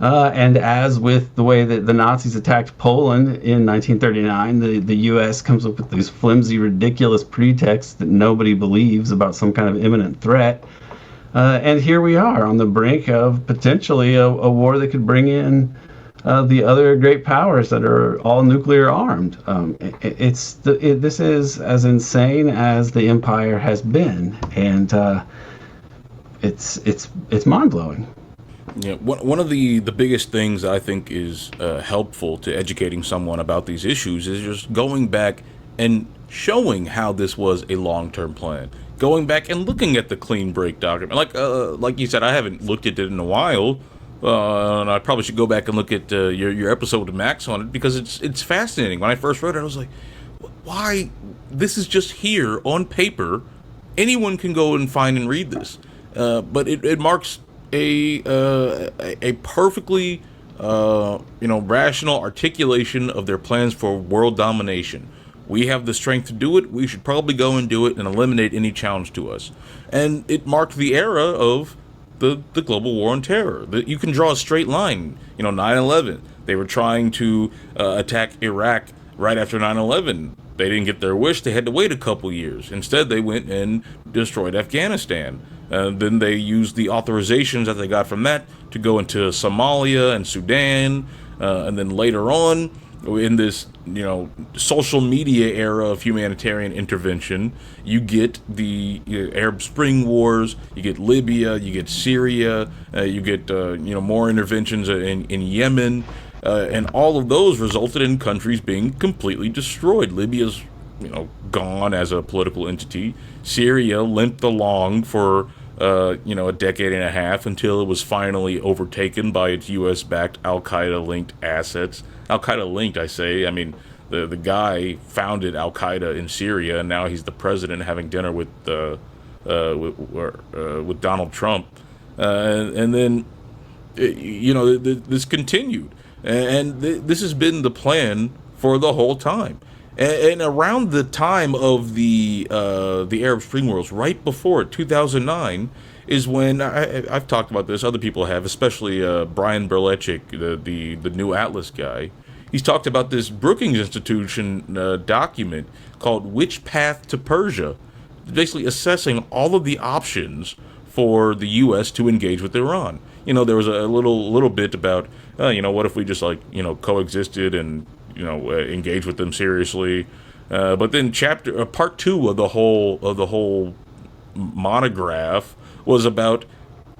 And as with the way that the Nazis attacked Poland in 1939, the U.S. comes up with these flimsy, ridiculous pretexts that nobody believes about some kind of imminent threat. And here we are on the brink of potentially a war that could bring in the other great powers that are all nuclear armed. This is as insane as the empire has been, and it's mind blowing. Yeah, one of the biggest things I think is helpful to educating someone about these issues is just going back and showing how this was a long-term plan. Going back and looking at the clean break document. Like you said, I haven't looked at it in a while, and I probably should go back and look at your episode with Max on it, because it's fascinating. When I first read it, I was like, why? This is just here on paper. Anyone can go and find and read this. But it marks a perfectly rational articulation of their plans for world domination. We have the strength to do it. We should probably go and do it and eliminate any challenge to us. And it marked the era of the global war on terror. You can draw a straight line. 9/11. They were trying to attack Iraq right after 9/11. They didn't get their wish. They had to wait a couple years. Instead, they went and destroyed Afghanistan. Then they used the authorizations that they got from that to go into Somalia and Sudan. And then later on, in this, social media era of humanitarian intervention, you get the Arab Spring Wars, you get Libya, you get Syria, you get, more interventions in Yemen. And all of those resulted in countries being completely destroyed. Libya's, gone as a political entity. Syria limped along for, a decade and a half until it was finally overtaken by its U.S.-backed Al-Qaeda-linked assets. Al-Qaeda-linked, I say. I mean, the guy founded Al-Qaeda in Syria, and now he's the president having dinner with Donald Trump. And then, this continued. And this has been the plan for the whole time. And around the time of the Arab Spring Wars, right before it, 2009, is when I've talked about this. Other people have, especially Brian Berlechik, the New Atlas guy. He's talked about this Brookings Institution document called "Which Path to Persia," basically assessing all of the options for the U.S. to engage with Iran. There was a little bit about, what if we just coexisted and engage with them seriously. But then part 2 of the whole monograph was about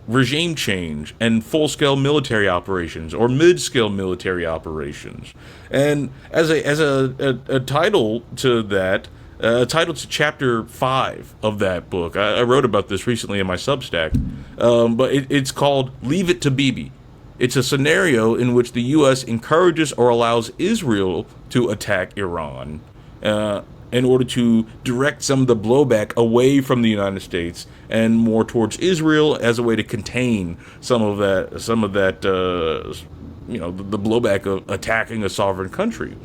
regime change and full-scale military operations or mid-scale military operations. And as a title to that, title to chapter 5 of that book, I wrote about this recently in my Substack, but it's called "Leave It to Bibi." It's a scenario in which the U.S. encourages or allows Israel to attack Iran. in order to direct some of the blowback away from the United States and more towards Israel as a way to contain some of that, the blowback of attacking a sovereign country.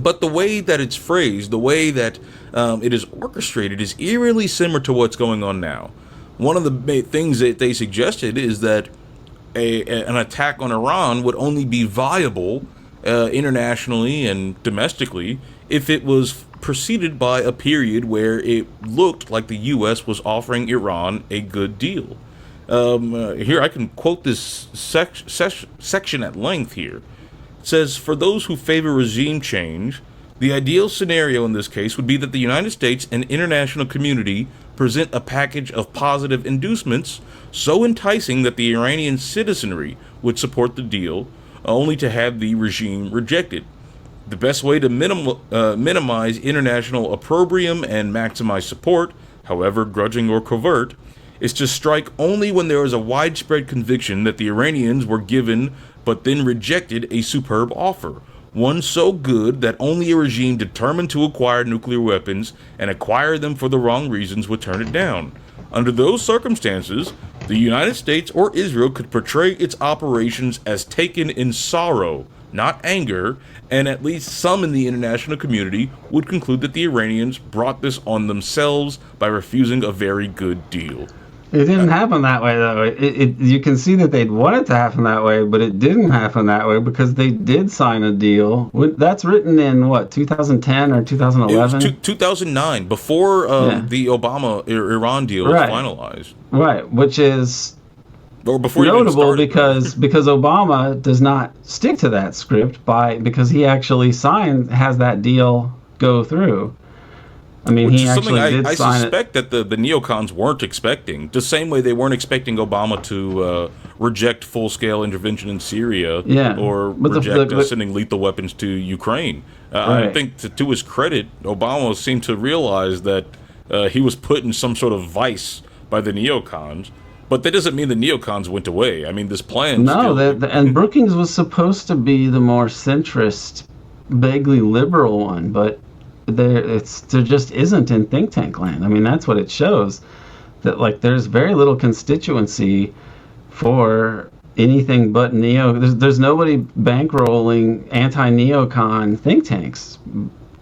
But the way that it's phrased, the way that it is orchestrated, is eerily similar to what's going on now. One of the things that they suggested is that an attack on Iran would only be viable internationally and domestically if it was preceded by a period where it looked like the U.S. was offering Iran a good deal. Here, I can quote this section at length here. It says, for those who favor regime change, the ideal scenario in this case would be that the United States and international community present a package of positive inducements so enticing that the Iranian citizenry would support the deal, only to have the regime rejected. The best way to minimize international opprobrium and maximize support, however grudging or covert, is to strike only when there is a widespread conviction that the Iranians were given but then rejected a superb offer, one so good that only a regime determined to acquire nuclear weapons and acquire them for the wrong reasons would turn it down. Under those circumstances, the United States or Israel could portray its operations as taken in sorrow, not anger, and at least some in the international community would conclude that the Iranians brought this on themselves by refusing a very good deal. It didn't happen that way, though. You can see that they'd want it to happen that way, but it didn't happen that way because they did sign a deal. That's written in, 2010 or 2011? It was 2009, before the Obama-Iran deal was finalized. Right, which is before notable because Obama does not stick to that script because he actually has that deal go through. I mean, he actually did sign it. I suspect that the neocons weren't expecting, the same way they weren't expecting Obama to reject full-scale intervention in Syria or reject sending lethal weapons to Ukraine. I think to his credit, Obama seemed to realize that he was put in some sort of vice by the neocons. But that doesn't mean the neocons went away. I mean, this plan... No, and Brookings was supposed to be the more centrist, vaguely liberal one, but... there just isn't in think tank land. I mean, that's what it shows, that there's very little constituency for anything but there's nobody bankrolling anti-neocon think tanks.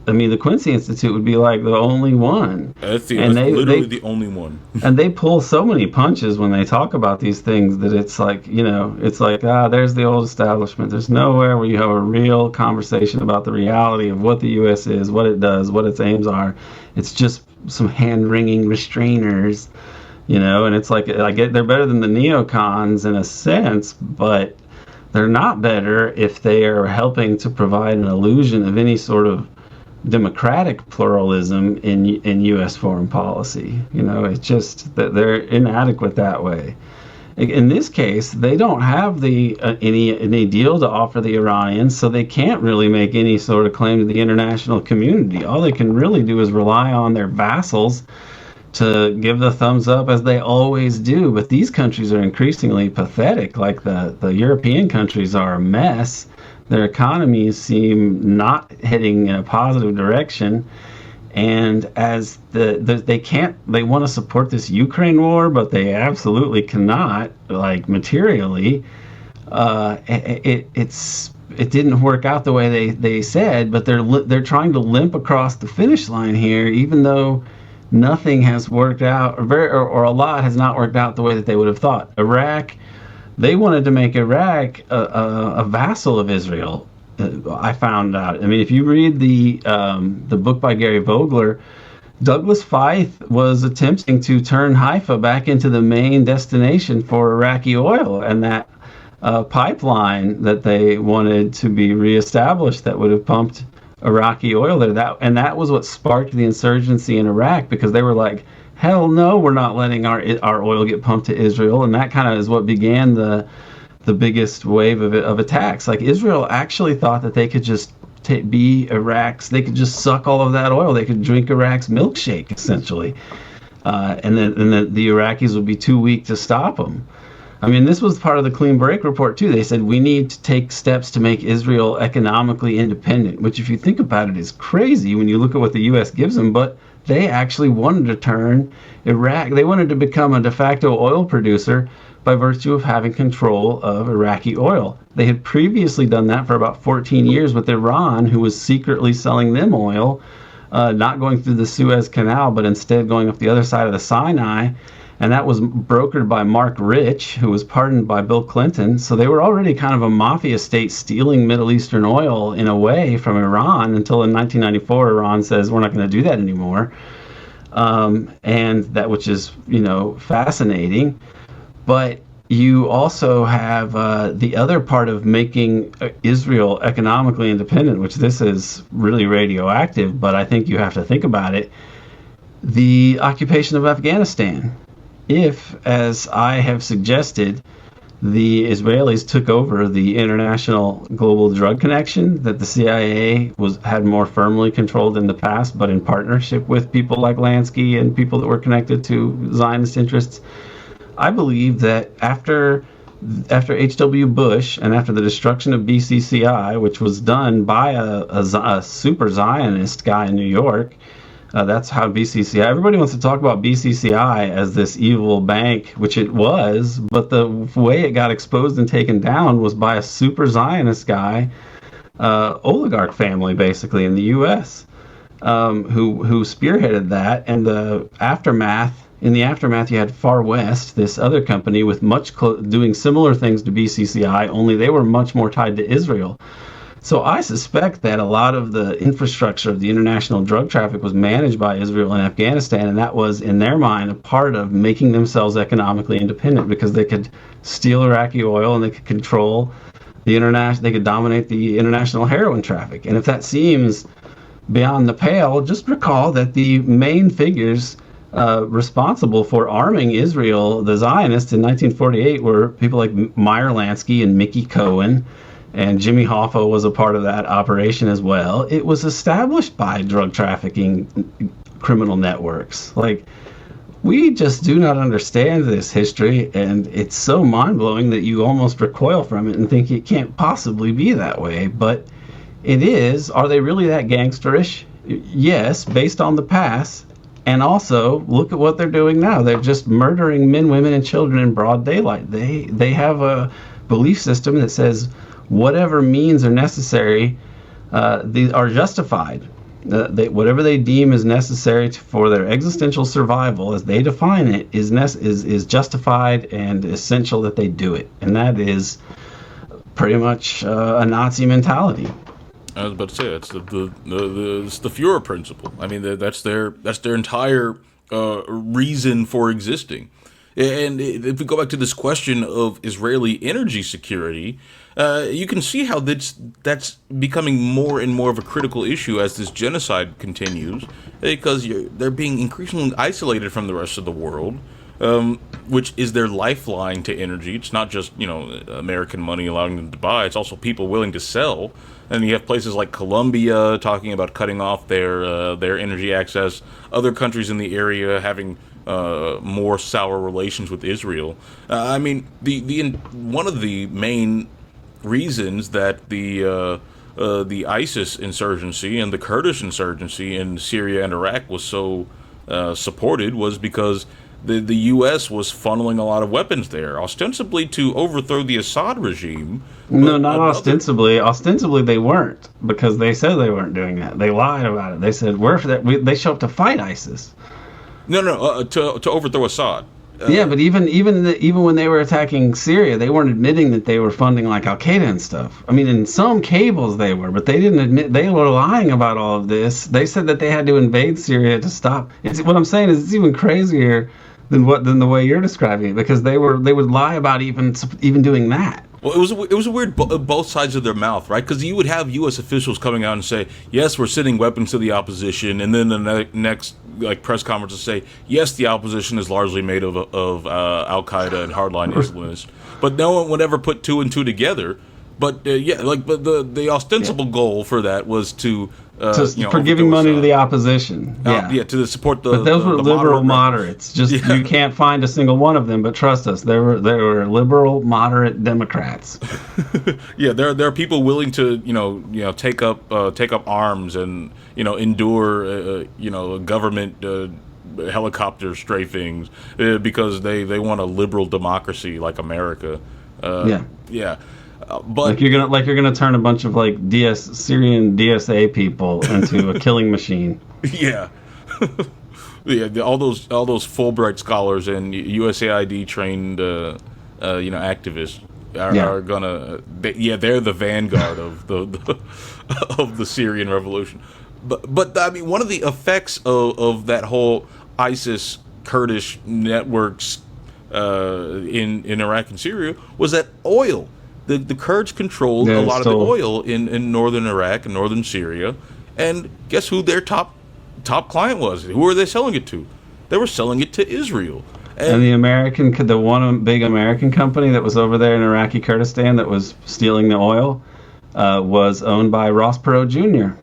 I mean, the Quincy Institute would be like the only one. That's literally the only one. And they pull so many punches when they talk about these things that it's like, there's the old establishment. There's nowhere where you have a real conversation about the reality of what the U.S. is, what it does, what its aims are. It's just some hand-wringing restrainers, and it's like, I get they're better than the neocons in a sense, but they're not better if they are helping to provide an illusion of any sort of democratic pluralism in U.S. foreign policy. It's just that they're inadequate that way. In this case, they don't have any deal to offer the Iranians, so they can't really make any sort of claim to the international community. All they can really do is rely on their vassals to give the thumbs up, as they always do. But these countries are increasingly pathetic. Like the European countries are a mess. Their economies seem not heading in a positive direction, and as they want to support this Ukraine war, but they absolutely cannot, materially. It didn't work out the way they said, but they're trying to limp across the finish line here, even though nothing has worked out, or a lot has not worked out the way that they would have thought. Iraq. They wanted to make Iraq a vassal of Israel. I found out. I mean, if you read the book by Gary Vogler, Douglas Feith was attempting to turn Haifa back into the main destination for Iraqi oil, and that pipeline that they wanted to be reestablished that would have pumped Iraqi oil there. That was what sparked the insurgency in Iraq, because they were like, hell no, we're not letting our oil get pumped to Israel. And that kind of is what began the biggest wave of attacks. Like, Israel actually thought that they could just be Iraq's, they could just suck all of that oil. They could drink Iraq's milkshake, essentially. And then the Iraqis would be too weak to stop them. I mean, this was part of the Clean Break report, too. They said we need to take steps to make Israel economically independent, which, if you think about it, is crazy when you look at what the U.S. gives them. But they actually wanted to turn Iraq, they wanted to become a de facto oil producer by virtue of having control of Iraqi oil. They had previously done that for about 14 years with Iran, who was secretly selling them oil, not going through the Suez Canal, but instead going up the other side of the Sinai. And that was brokered by Mark Rich, who was pardoned by Bill Clinton. So they were already kind of a mafia state stealing Middle Eastern oil in a way from Iran until in 1994, Iran says, we're not going to do that anymore. And that, which is, fascinating. But you also have the other part of making Israel economically independent, which this is really radioactive, but I think you have to think about it. The occupation of Afghanistan. If, as I have suggested, the Israelis took over the international global drug connection that the CIA had more firmly controlled in the past, but in partnership with people like Lansky and people that were connected to Zionist interests, I believe that after H.W. Bush and after the destruction of BCCI, which was done by a super Zionist guy in New York, that's how BCCI, everybody wants to talk about BCCI as this evil bank, which it was, but the way it got exposed and taken down was by a super Zionist guy, oligarch family basically in the U.S., who spearheaded that. And in the aftermath, you had Far West, this other company with doing similar things to BCCI, only they were much more tied to Israel. So I suspect that a lot of the infrastructure of the international drug traffic was managed by Israel and Afghanistan, and that was, in their mind, a part of making themselves economically independent because they could steal Iraqi oil and they could control they could dominate the international heroin traffic. And if that seems beyond the pale, just recall that the main figures responsible for arming Israel, the Zionists, in 1948 were people like Meyer Lansky and Mickey Cohen. And Jimmy Hoffa was a part of that operation as well. It was established by drug trafficking criminal networks. Like, we just do not understand this history, and it's so mind-blowing that you almost recoil from it and think it can't possibly be that way. But it is. Are they really that gangsterish? Yes, based on the past. And also, look at what they're doing now. They're just murdering men, women, and children in broad daylight. They have a belief system that says whatever means are necessary, are justified. Whatever they deem is necessary for their existential survival, as they define it, is justified and essential that they do it. And that is pretty much a Nazi mentality. I was about to say it's the Führer principle. I mean, that's their entire reason for existing. And if we go back to this question of Israeli energy security, you can see how that's becoming more and more of a critical issue as this genocide continues, because they're being increasingly isolated from the rest of the world, which is their lifeline to energy. It's not just American money allowing them to buy; it's also people willing to sell. And you have places like Colombia talking about cutting off their energy access. Other countries in the area having more sour relations with Israel. I mean, one of the main reasons that the ISIS insurgency and the Kurdish insurgency in Syria and Iraq was so supported was because the U.S. was funneling a lot of weapons there, ostensibly to overthrow the Assad regime. No, not ostensibly. Ostensibly, they weren't, because they said they weren't doing that. They lied about it. They said they show up to fight ISIS. No, to overthrow Assad. Yeah, but even when they were attacking Syria, they weren't admitting that they were funding like Al Qaeda and stuff. I mean, in some cables they were, but they didn't admit. They were lying about all of this. They said that they had to invade Syria to stop. What I'm saying is it's even crazier than the way you're describing it, because they would lie about even doing that. Well, it was a weird both sides of their mouth, right? Because you would have U.S. officials coming out and say, yes, we're sending weapons to the opposition, and then the next press conference to say, yes, the opposition is largely made of Al Qaeda and hardline Islamists, but no one would ever put two and two together But but the ostensible goal for that was to for giving money to the opposition. To support the. But those were the liberal moderates. Just you can't find a single one of them. But trust us, they were liberal moderate Democrats. There are people willing to take up arms and endure government helicopter strafings because they want a liberal democracy like America. But you're gonna turn a bunch of Syrian DSA people into a killing machine. Yeah. All those Fulbright scholars and USAID trained activists are gonna they're the vanguard of the of the Syrian revolution. But I mean, one of the effects of that whole ISIS Kurdish networks in Iraq and Syria was that oil. The Kurds controlled a lot of the oil in northern Iraq and northern Syria, and guess who their top client was? Who were they selling it to? They were selling it to Israel. And the one big American company that was over there in Iraqi Kurdistan that was stealing the oil was owned by Ross Perot Jr.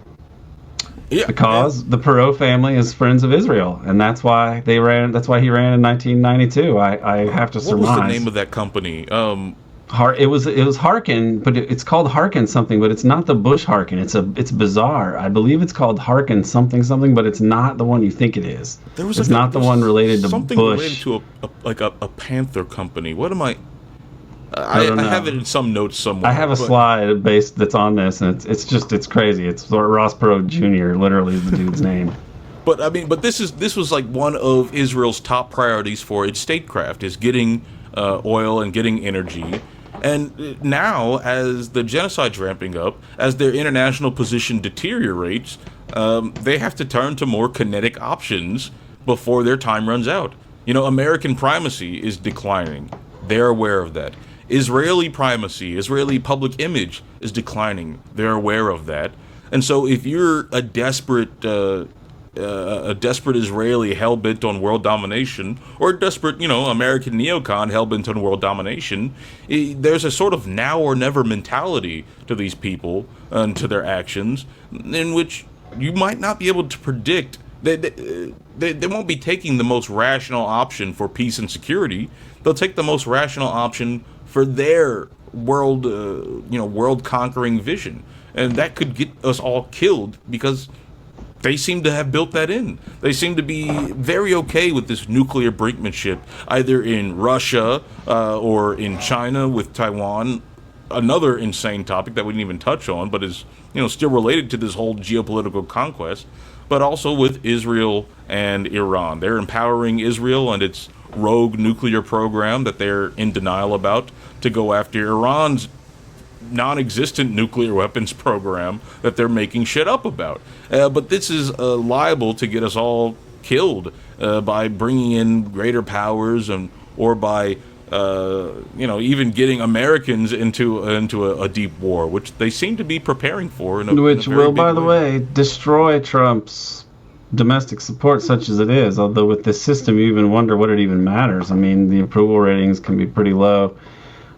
Yeah, because the Perot family is friends of Israel, and that's why he ran in 1992. I have to surmise. What was the name of that company? It was Harkin, but it's called Harkin something, but it's not the Bush Harkin. It's bizarre. I believe it's called Harkin something, but it's not the one you think it is. It's not the one related to something Bush. Related to a Panther company. What am I? I have it in some notes somewhere. I have a slide that's on this, and it's crazy. It's Ross Perot Jr. literally is the dude's name. But I mean, this was like one of Israel's top priorities for its statecraft is getting oil and getting energy. And now, as the genocide's ramping up, as their international position deteriorates, they have to turn to more kinetic options before their time runs out. American primacy is declining. They're aware of that. Israeli primacy, Israeli public image is declining. They're aware of that. And so if you're a desperate Israeli hell-bent on world domination, or a desperate, American neocon hell-bent on world domination, there's a sort of now or never mentality to these people and to their actions, in which you might not be able to predict. They won't be taking the most rational option for peace and security. They'll take the most rational option for their world-conquering vision. And that could get us all killed because they seem to have built that in. They seem to be very okay with this nuclear brinkmanship, either in Russia or in China with Taiwan. Another insane topic that we didn't even touch on, but is still related to this whole geopolitical conquest. But also with Israel and Iran. They're empowering Israel and its rogue nuclear program that they're in denial about to go after Iran's non-existent nuclear weapons program that they're making shit up about. But this is liable to get us all killed by bringing in greater powers or by even getting Americans into a deep war, which they seem to be preparing for. Which will, by the way, destroy Trump's domestic support, such as it is. Although with this system, you even wonder what it even matters. I mean, the approval ratings can be pretty low.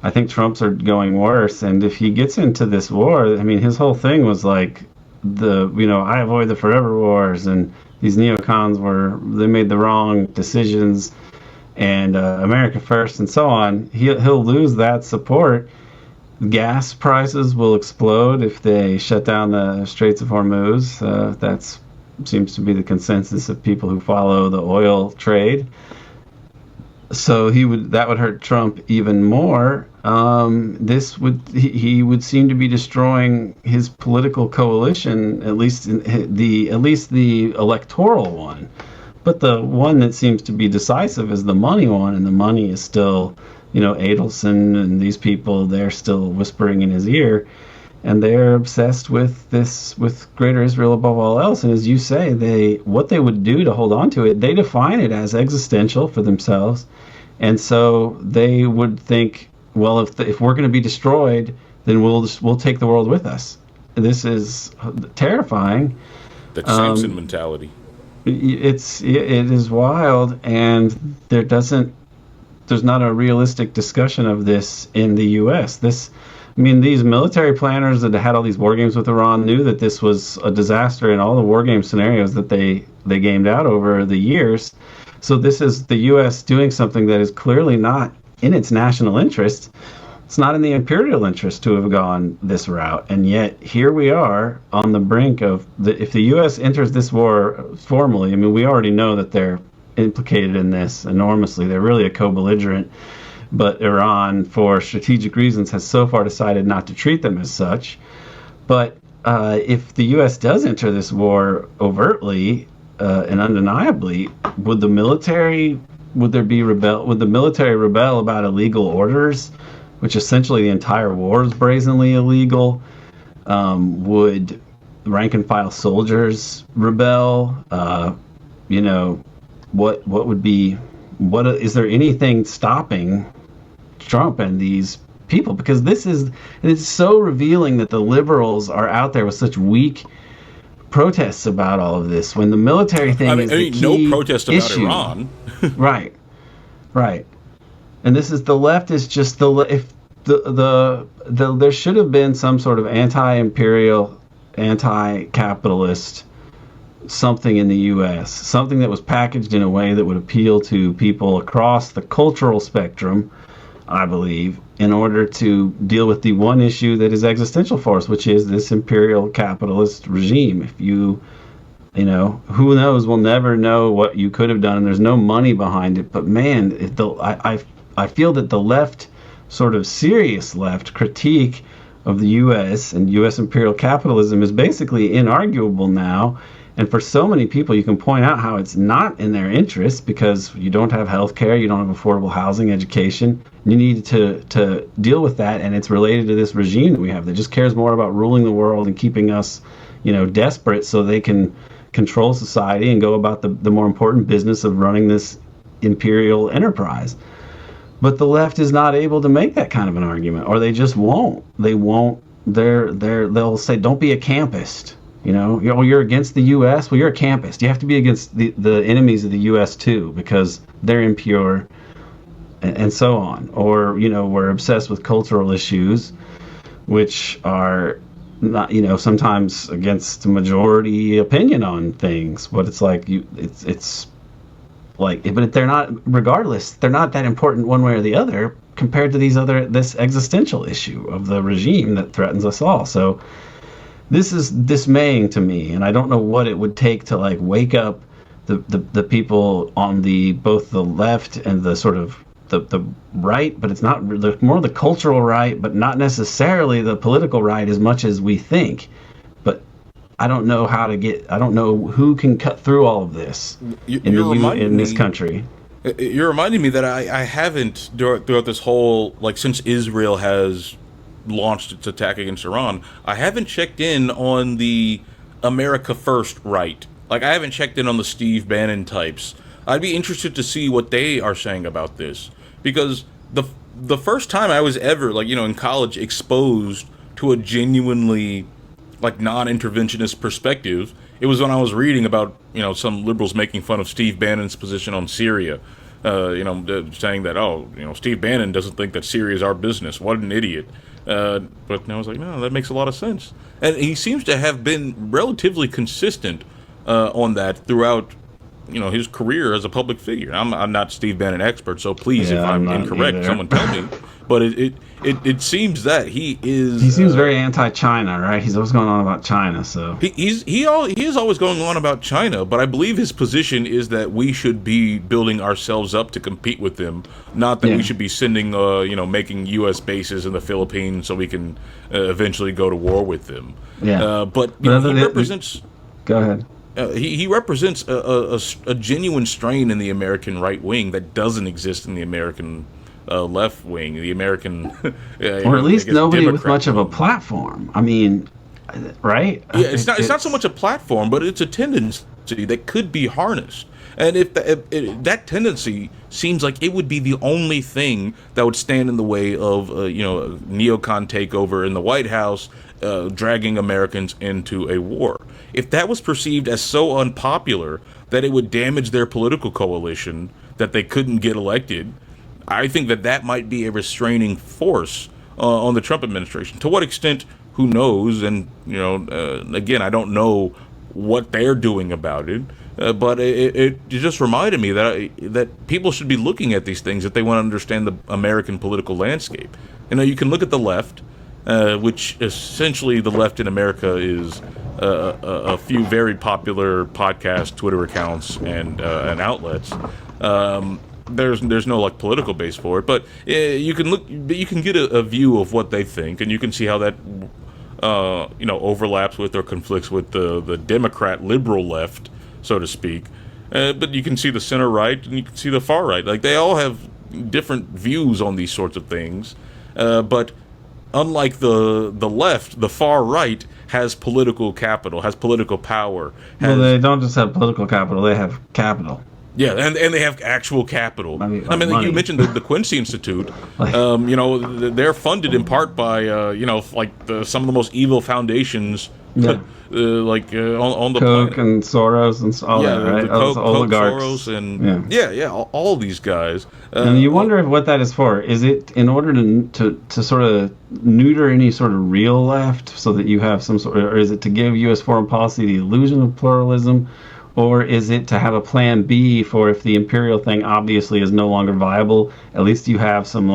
I think Trump's are going worse, and if he gets into this war, I mean, his whole thing was like I avoid the forever wars, and these neocons they made the wrong decisions, and America first, and so on. He'll lose that support. Gas prices will explode if they shut down the Straits of Hormuz. That seems to be the consensus of people who follow the oil trade. So that would hurt Trump even more. He would seem to be destroying his political coalition, at least the electoral one. But the one that seems to be decisive is the money one, and the money is still, Adelson and these people. They're still whispering in his ear, and they're obsessed with Greater Israel above all else. And as you say, what they would do to hold on to it, they define it as existential for themselves. And so they would think, well, if we're going to be destroyed, then we'll take the world with us. This is terrifying. The Samson mentality. It is wild, and there's not a realistic discussion of this in the U.S. I mean, these military planners that had all these war games with Iran knew that this was a disaster in all the war game scenarios that they gamed out over the years. So this is the U.S. doing something that is clearly not in its national interest. It's not in the imperial interest to have gone this route. And yet here we are on the brink of if the U.S. enters this war formally, I mean, we already know that they're implicated in this enormously. They're really a co-belligerent. But Iran, for strategic reasons, has so far decided not to treat them as such. But if the U.S. does enter this war overtly and undeniably, would the military rebel about illegal orders, which essentially the entire war is brazenly illegal? Would rank and file soldiers rebel? Is there anything stopping Trump and these people? Because it's so revealing that the liberals are out there with such weak protests about all of this when the military thing is the key no protest about issue. Iran. right And this is the left is just there should have been some sort of anti-imperial, anti-capitalist something in the U.S., something that was packaged in a way that would appeal to people across the cultural spectrum, I believe, in order to deal with the one issue that is existential for us, which is this imperial capitalist regime. If who knows, we'll never know what you could have done, and there's no money behind it. But man, I feel that the left, sort of serious left critique of the U.S. and U.S. imperial capitalism is basically inarguable now. And for so many people, you can point out how it's not in their interest because you don't have health care, you don't have affordable housing, education. You need to deal with that, and it's related to this regime that we have that just cares more about ruling the world and keeping us, desperate so they can control society and go about the more important business of running this imperial enterprise. But the left is not able to make that kind of an argument, or they just won't. They won't. They'll say, "Don't be a campist." You're against the U.S. Well, you're a campist. You have to be against the enemies of the U.S. too because they're impure, and so on. Or we're obsessed with cultural issues, which are not sometimes against the majority opinion on things. But it's like but they're not. Regardless, they're not that important one way or the other compared to this existential issue of the regime that threatens us all. So. This is dismaying to me, and I don't know what it would take to wake up the people on both the left and the sort of the right, but it's not more the cultural right, but not necessarily the political right as much as we think. But I don't know I don't know who can cut through all of this in this country. You're reminding me that I haven't throughout this whole since Israel has launched its attack against Iran, I haven't checked in on the America First right. I haven't checked in on the Steve Bannon types. I'd be interested to see what they are saying about this, because the first time I was ever in college exposed to a genuinely non-interventionist perspective, it was when I was reading about some liberals making fun of Steve Bannon's position on Syria, saying that Steve Bannon doesn't think that Syria is our business. What an idiot. But I was like, no, that makes a lot of sense. And he seems to have been relatively consistent on that throughout, his career as a public figure. I'm not Steve Bannon expert, so please, if I'm incorrect, either. Someone tell me. But it seems that he is. He seems very anti-China, right? He's always going on about China. So he is always going on about China. But I believe his position is that we should be building ourselves up to compete with them, not that we should be sending, making U.S. bases in the Philippines so we can eventually go to war with them. Yeah. But he represents. Go ahead. He represents a genuine strain in the American right wing that doesn't exist in the American left wing, the American, or at least nobody Democrat with much of a platform. I mean, right? Yeah, it's not so much a platform, but it's a tendency that could be harnessed. And if that tendency seems like it would be the only thing that would stand in the way of a neocon takeover in the White House, dragging Americans into a war. If that was perceived as so unpopular that it would damage their political coalition, that they couldn't get elected, I think that might be a restraining force on the Trump administration. To what extent, who knows? And again, I don't know what they're doing about it. But it just reminded me that people should be looking at these things if they want to understand the American political landscape. You can look at the left, which essentially the left in America is a few very popular podcasts, Twitter accounts, and outlets. There's no political base for it, but you can get a view of what they think, and you can see how that overlaps with or conflicts with the Democrat liberal left, so to speak. But you can see the center right and you can see the far right. They all have different views on these sorts of things. But unlike the left, the far right has political capital, has political power. Well, they don't just have political capital; they have capital. Yeah, and they have actual capital. I mean, you mentioned the Quincy Institute. They're funded in part by some of the most evil foundations. Yeah. On the Koch planet. And Soros and all that, right? Koch, oligarchs. Soros and all these guys. And you wonder if what that is for. Is it in order to sort of neuter any sort of real left, so that you have some sort, or is it to give U.S. foreign policy the illusion of pluralism, or is it to have a plan B for if the imperial thing obviously is no longer viable? At least you have some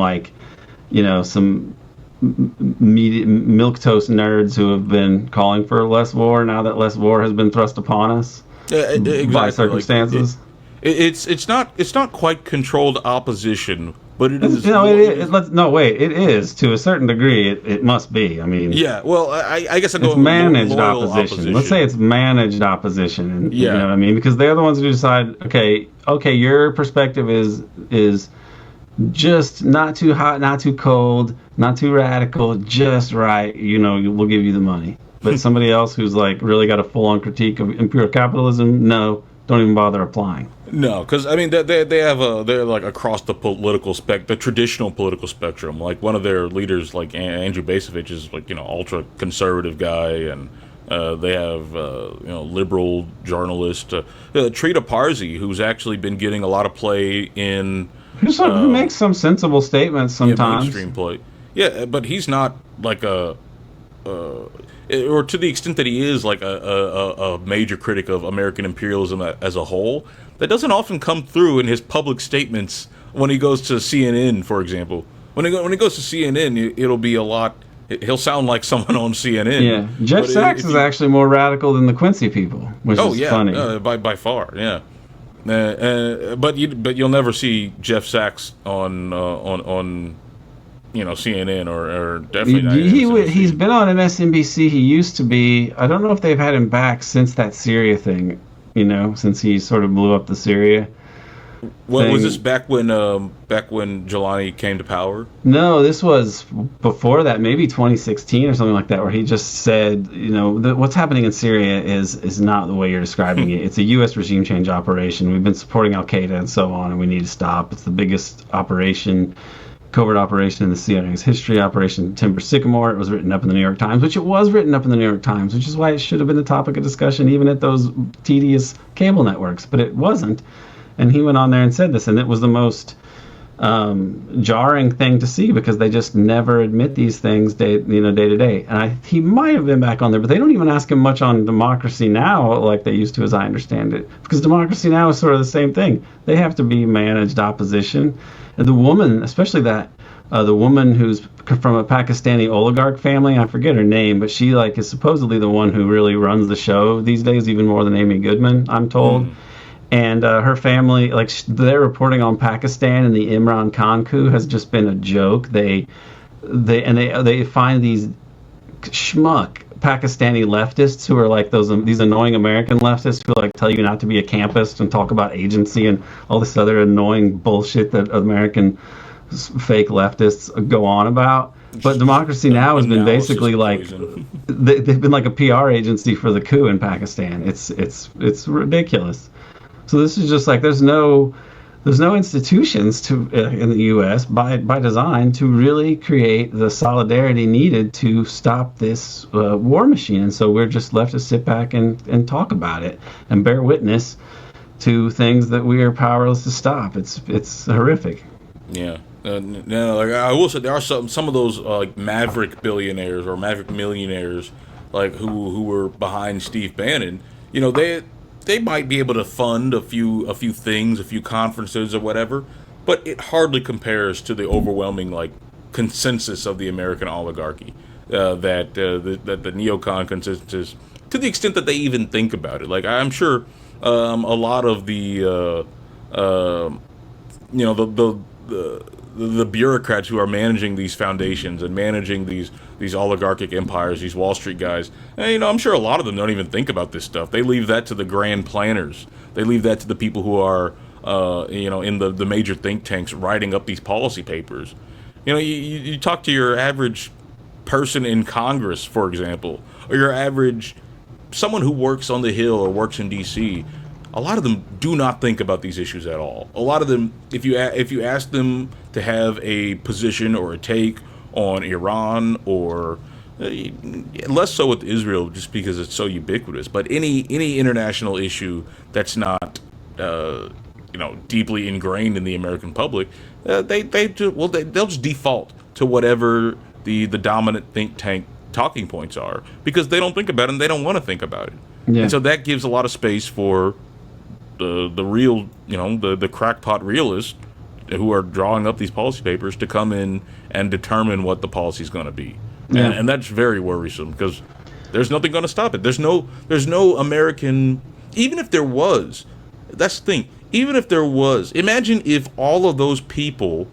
some milquetoast nerds who have been calling for less war now that less war has been thrust upon us by circumstances. It's not quite controlled opposition, but it is. It is to a certain degree. It must be. I mean, I guess it's managed opposition. Let's say it's managed opposition. And, You know what I mean? Because they're the ones who decide. Okay, your perspective is just not too hot, not too cold, not too radical, just right. We'll give you the money. But somebody else who's really got a full-on critique of imperial capitalism, no, don't even bother applying. No, because they're across the political the traditional political spectrum. One of their leaders, Andrew Bacevich, is ultra conservative guy, and they have liberal journalist Trita Parsi, who's actually been getting a lot of play in. Who makes some sensible statements sometimes. Mainstream play. Yeah, but he's not or to the extent that he is a major critic of American imperialism as a whole, that doesn't often come through in his public statements when he goes to CNN, for example. When he goes to CNN, it'll be a lot. He'll sound like someone on CNN. Yeah, Jeff Sachs is actually more radical than the Quincy people, which is funny. By far, yeah. But you'll never see Jeff Sachs on CNN or definitely not. He's been on MSNBC. He used to be. I don't know if they've had him back since that Syria thing. Since he sort of blew up the Syria. Well, was this back when Jelani came to power? No, this was before that, maybe 2016 or something like that, where he just said, what's happening in Syria is not the way you're describing it. It's a U.S. regime change operation. We've been supporting Al-Qaeda and so on, and we need to stop. It's the biggest covert operation in the CIA's history, Operation Timber Sycamore. It was written up in the New York Times, which it was written up in the New York Times, which is why it should have been the topic of discussion even at those tedious cable networks, but it wasn't. And he went on there and said this, and it was the most jarring thing to see because they just never admit these things day to day. And he might have been back on there, but they don't even ask him much on Democracy Now! Like they used to, as I understand it, because Democracy Now! Is sort of the same thing. They have to be managed opposition. And the woman, especially the woman who's from a Pakistani oligarch family, I forget her name, but she is supposedly the one who really runs the show these days, even more than Amy Goodman, I'm told. And her family, they're reporting on Pakistan, and the Imran Khan coup has just been a joke. They find these schmuck Pakistani leftists who are these annoying American leftists who tell you not to be a campist and talk about agency and all this other annoying bullshit that American fake leftists go on about. But Democracy Now! Has been basically they've been a PR agency for the coup in Pakistan. It's ridiculous. So this is just there's no institutions in the U.S. by design to really create the solidarity needed to stop this war machine, and so we're just left to sit back and talk about it and bear witness to things that we are powerless to stop. It's horrific. Yeah. No, like I will say, there are some of those like maverick billionaires or maverick millionaires, like who were behind Steve Bannon. You know, they might be able to fund a few things, a few conferences or whatever, but it hardly compares to the overwhelming like consensus of the American oligarchy. That the neocon consensus, to the extent that they even think about it. Like I'm sure a lot of the you know the bureaucrats who are managing these foundations and managing these oligarchic empires, these Wall Street guys, you know, I'm sure a lot of them don't even think about this stuff. They leave that to the grand planners. They leave that to the people who are, you know, in the major think tanks writing up these policy papers. You know, you talk to your average person in Congress, for example, or your average someone who works on the Hill or works in D.C., a lot of them do not think about these issues at all. A lot of them, if you ask them to have a position or a take on Iran, or less so with Israel, just because it's so ubiquitous, but any international issue that's not you know, deeply ingrained in the American public, they'll just default to whatever the dominant think tank talking points are, because they don't think about it and they don't want to think about it. Yeah. And so that gives a lot of space for the real, you know, the crackpot realists who are drawing up these policy papers to come in and determine what the policy is going to be. Yeah. And that's very worrisome, because there's nothing going to stop it. There's no American, even if there was, that's the thing, even if there was, imagine if all of those people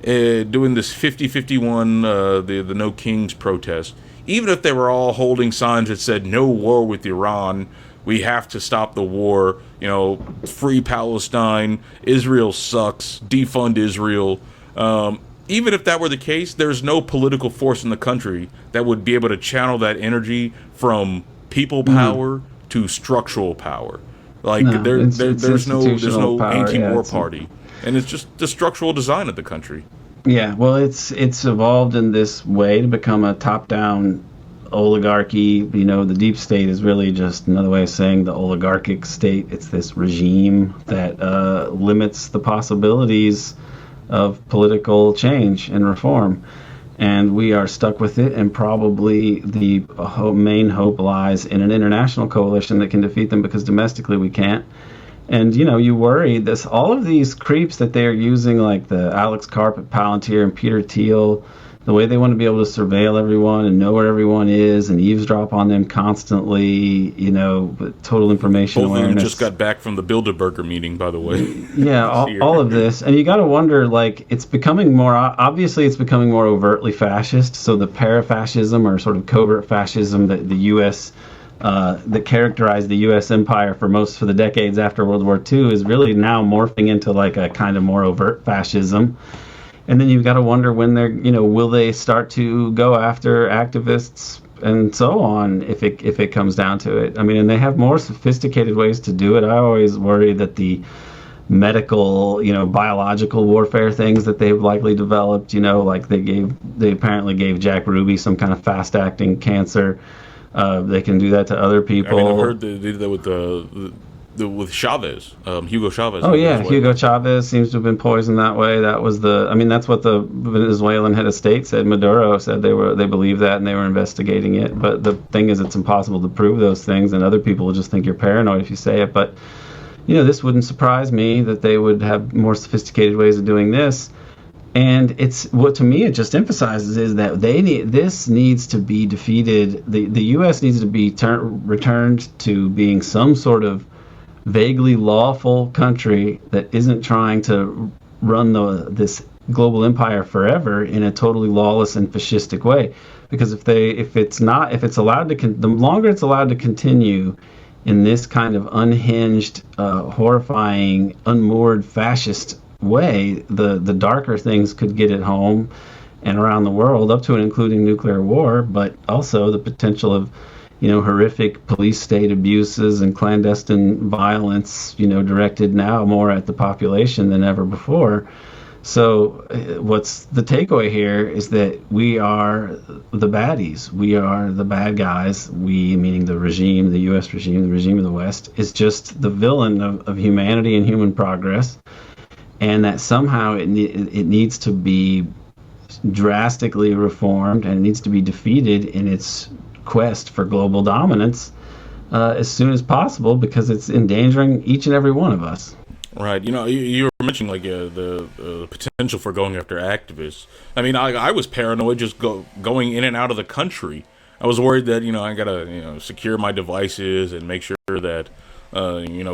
doing this 50-51, the No Kings protest, even if they were all holding signs that said no war with Iran, we have to stop the war, you know, free Palestine, Israel sucks, defund Israel. Even if that were the case, there's no political force in the country that would be able to channel that energy from people power to structural power. Like there's no power, anti-war party, and it's just the structural design of the country. Yeah, well, it's evolved in this way to become a top-down oligarchy. You know, the deep state is really just another way of saying the oligarchic state. It's this regime that limits the possibilities of political change and reform. And we are stuck with it, and probably the main hope lies in an international coalition that can defeat them, because domestically we can't. And, you know, you worry all of these creeps that they're using, like the Alex Karp at Palantir and Peter Thiel, the way they want to be able to surveil everyone and know where everyone is and eavesdrop on them constantly, you know, with total information awareness. Both of them just got back from the Bilderberger meeting, by the way. Yeah, all of this. And you got to wonder, like, it's becoming more overtly fascist. So the parafascism, or sort of covert fascism that the U.S., that characterized the U.S. empire for the decades after World War II, is really now morphing into like a kind of more overt fascism. And then you've got to wonder when will they start to go after activists and so on if it comes down to it. I mean, and they have more sophisticated ways to do it. I always worry that the medical, biological warfare things that they've likely developed, like they apparently gave Jack Ruby some kind of fast-acting cancer. They can do that to other people. I mean, I've heard they did that with Chavez, Hugo Chavez. Oh yeah, Hugo Chavez seems to have been poisoned that way. That's what the Venezuelan head of state said. Maduro said they believe that and they were investigating it. But the thing is, it's impossible to prove those things, and other people will just think you're paranoid if you say it. But this wouldn't surprise me that they would have more sophisticated ways of doing this. And it's what to me it just emphasizes is that this needs to be defeated. The U.S. needs to be returned to being some sort of vaguely lawful country that isn't trying to run this global empire forever in a totally lawless and fascistic way. Because the longer it's allowed to continue in this kind of unhinged, horrifying, unmoored fascist way, the darker things could get at home and around the world, up to and including nuclear war, but also the potential of horrific police state abuses and clandestine violence, directed now more at the population than ever before. So what's the takeaway here is that we are the baddies. We are the bad guys. We, meaning the regime, the U.S. regime, the regime of the West, is just the villain of humanity and human progress. and that somehow it needs to be drastically reformed, and it needs to be defeated in its quest for global dominance as soon as possible, because it's endangering each and every one of us. Right. You were mentioning like the potential for going after activists. I mean, I was paranoid just going in and out of the country. I was worried that I gotta secure my devices and make sure that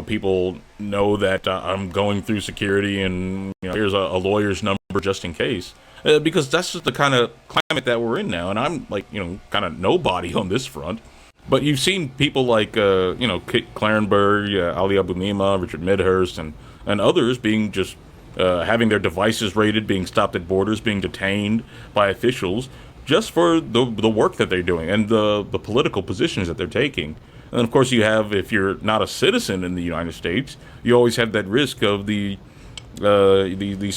people know that I'm going through security, and here's a lawyer's number just in case. Because that's just the kind of climate that we're in now, and I'm like kind of nobody on this front. But you've seen people like Kit Clarenberg, Ali Abu Nima, Richard Midhurst, and others being just having their devices raided, being stopped at borders, being detained by officials just for the work that they're doing and the political positions that they're taking. And of course, you have, if you're not a citizen in the United States, you always have that risk of these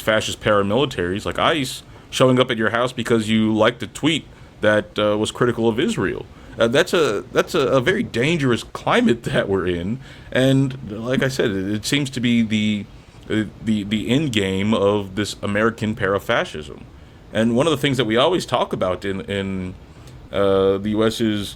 fascist paramilitaries like ICE showing up at your house because you liked a tweet that was critical of Israel. That's a very dangerous climate that we're in, and like I said, it seems to be the end game of this American parafascism. And one of the things that we always talk about in the U.S. is,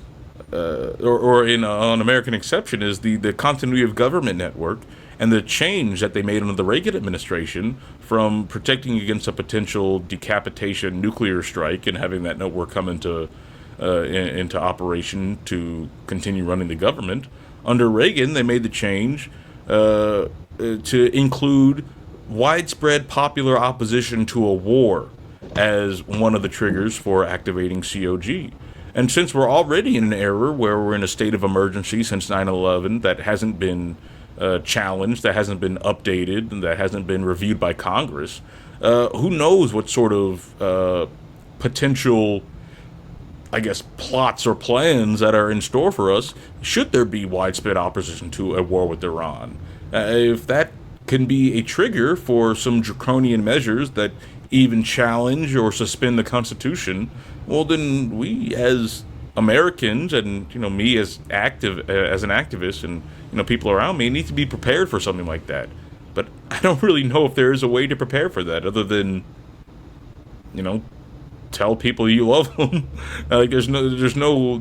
on American Exception, is the continuity of government network and the change that they made under the Reagan administration from protecting against a potential decapitation nuclear strike and having that network come into operation to continue running the government. Under Reagan, they made the change to include widespread popular opposition to a war as one of the triggers for activating COG. And since we're already in an era where we're in a state of emergency since 9/11 that hasn't been challenged, that hasn't been updated, and that hasn't been reviewed by Congress, who knows what sort of potential, I guess, plots or plans that are in store for us should there be widespread opposition to a war with Iran. If that can be a trigger for some draconian measures that even challenge or suspend the Constitution, well, then we as Americans, and me as an activist, and people around me, need to be prepared for something like that. But I don't really know if there is a way to prepare for that other than tell people you love them. Like there's no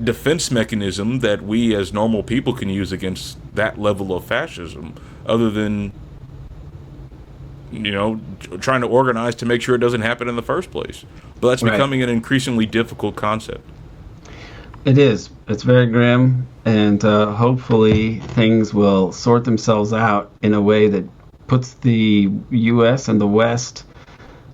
defense mechanism that we as normal people can use against that level of fascism, other than trying to organize to make sure it doesn't happen in the first place. But that's becoming an increasingly difficult concept. It is. It's very grim, and hopefully things will sort themselves out in a way that puts the U.S. and the West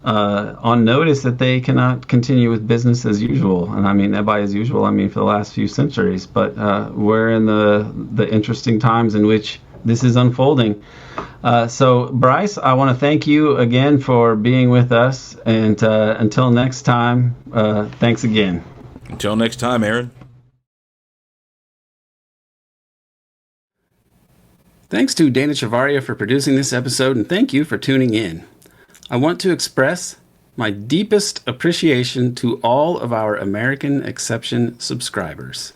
on notice that they cannot continue with business as usual. And I mean, by as usual, I mean for the last few centuries. But we're in the interesting times in which this is unfolding. So, Bryce, I want to thank you again for being with us. And until next time, thanks again. Until next time, Aaron. Thanks to Dana Chavarria for producing this episode, and thank you for tuning in. I want to express my deepest appreciation to all of our American Exception subscribers.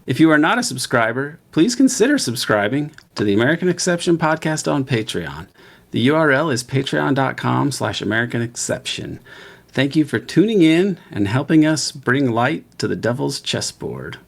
If you are not a subscriber, please consider subscribing to the American Exception podcast on Patreon. The URL is patreon.com/American Exception. Thank you for tuning in and helping us bring light to the devil's chessboard.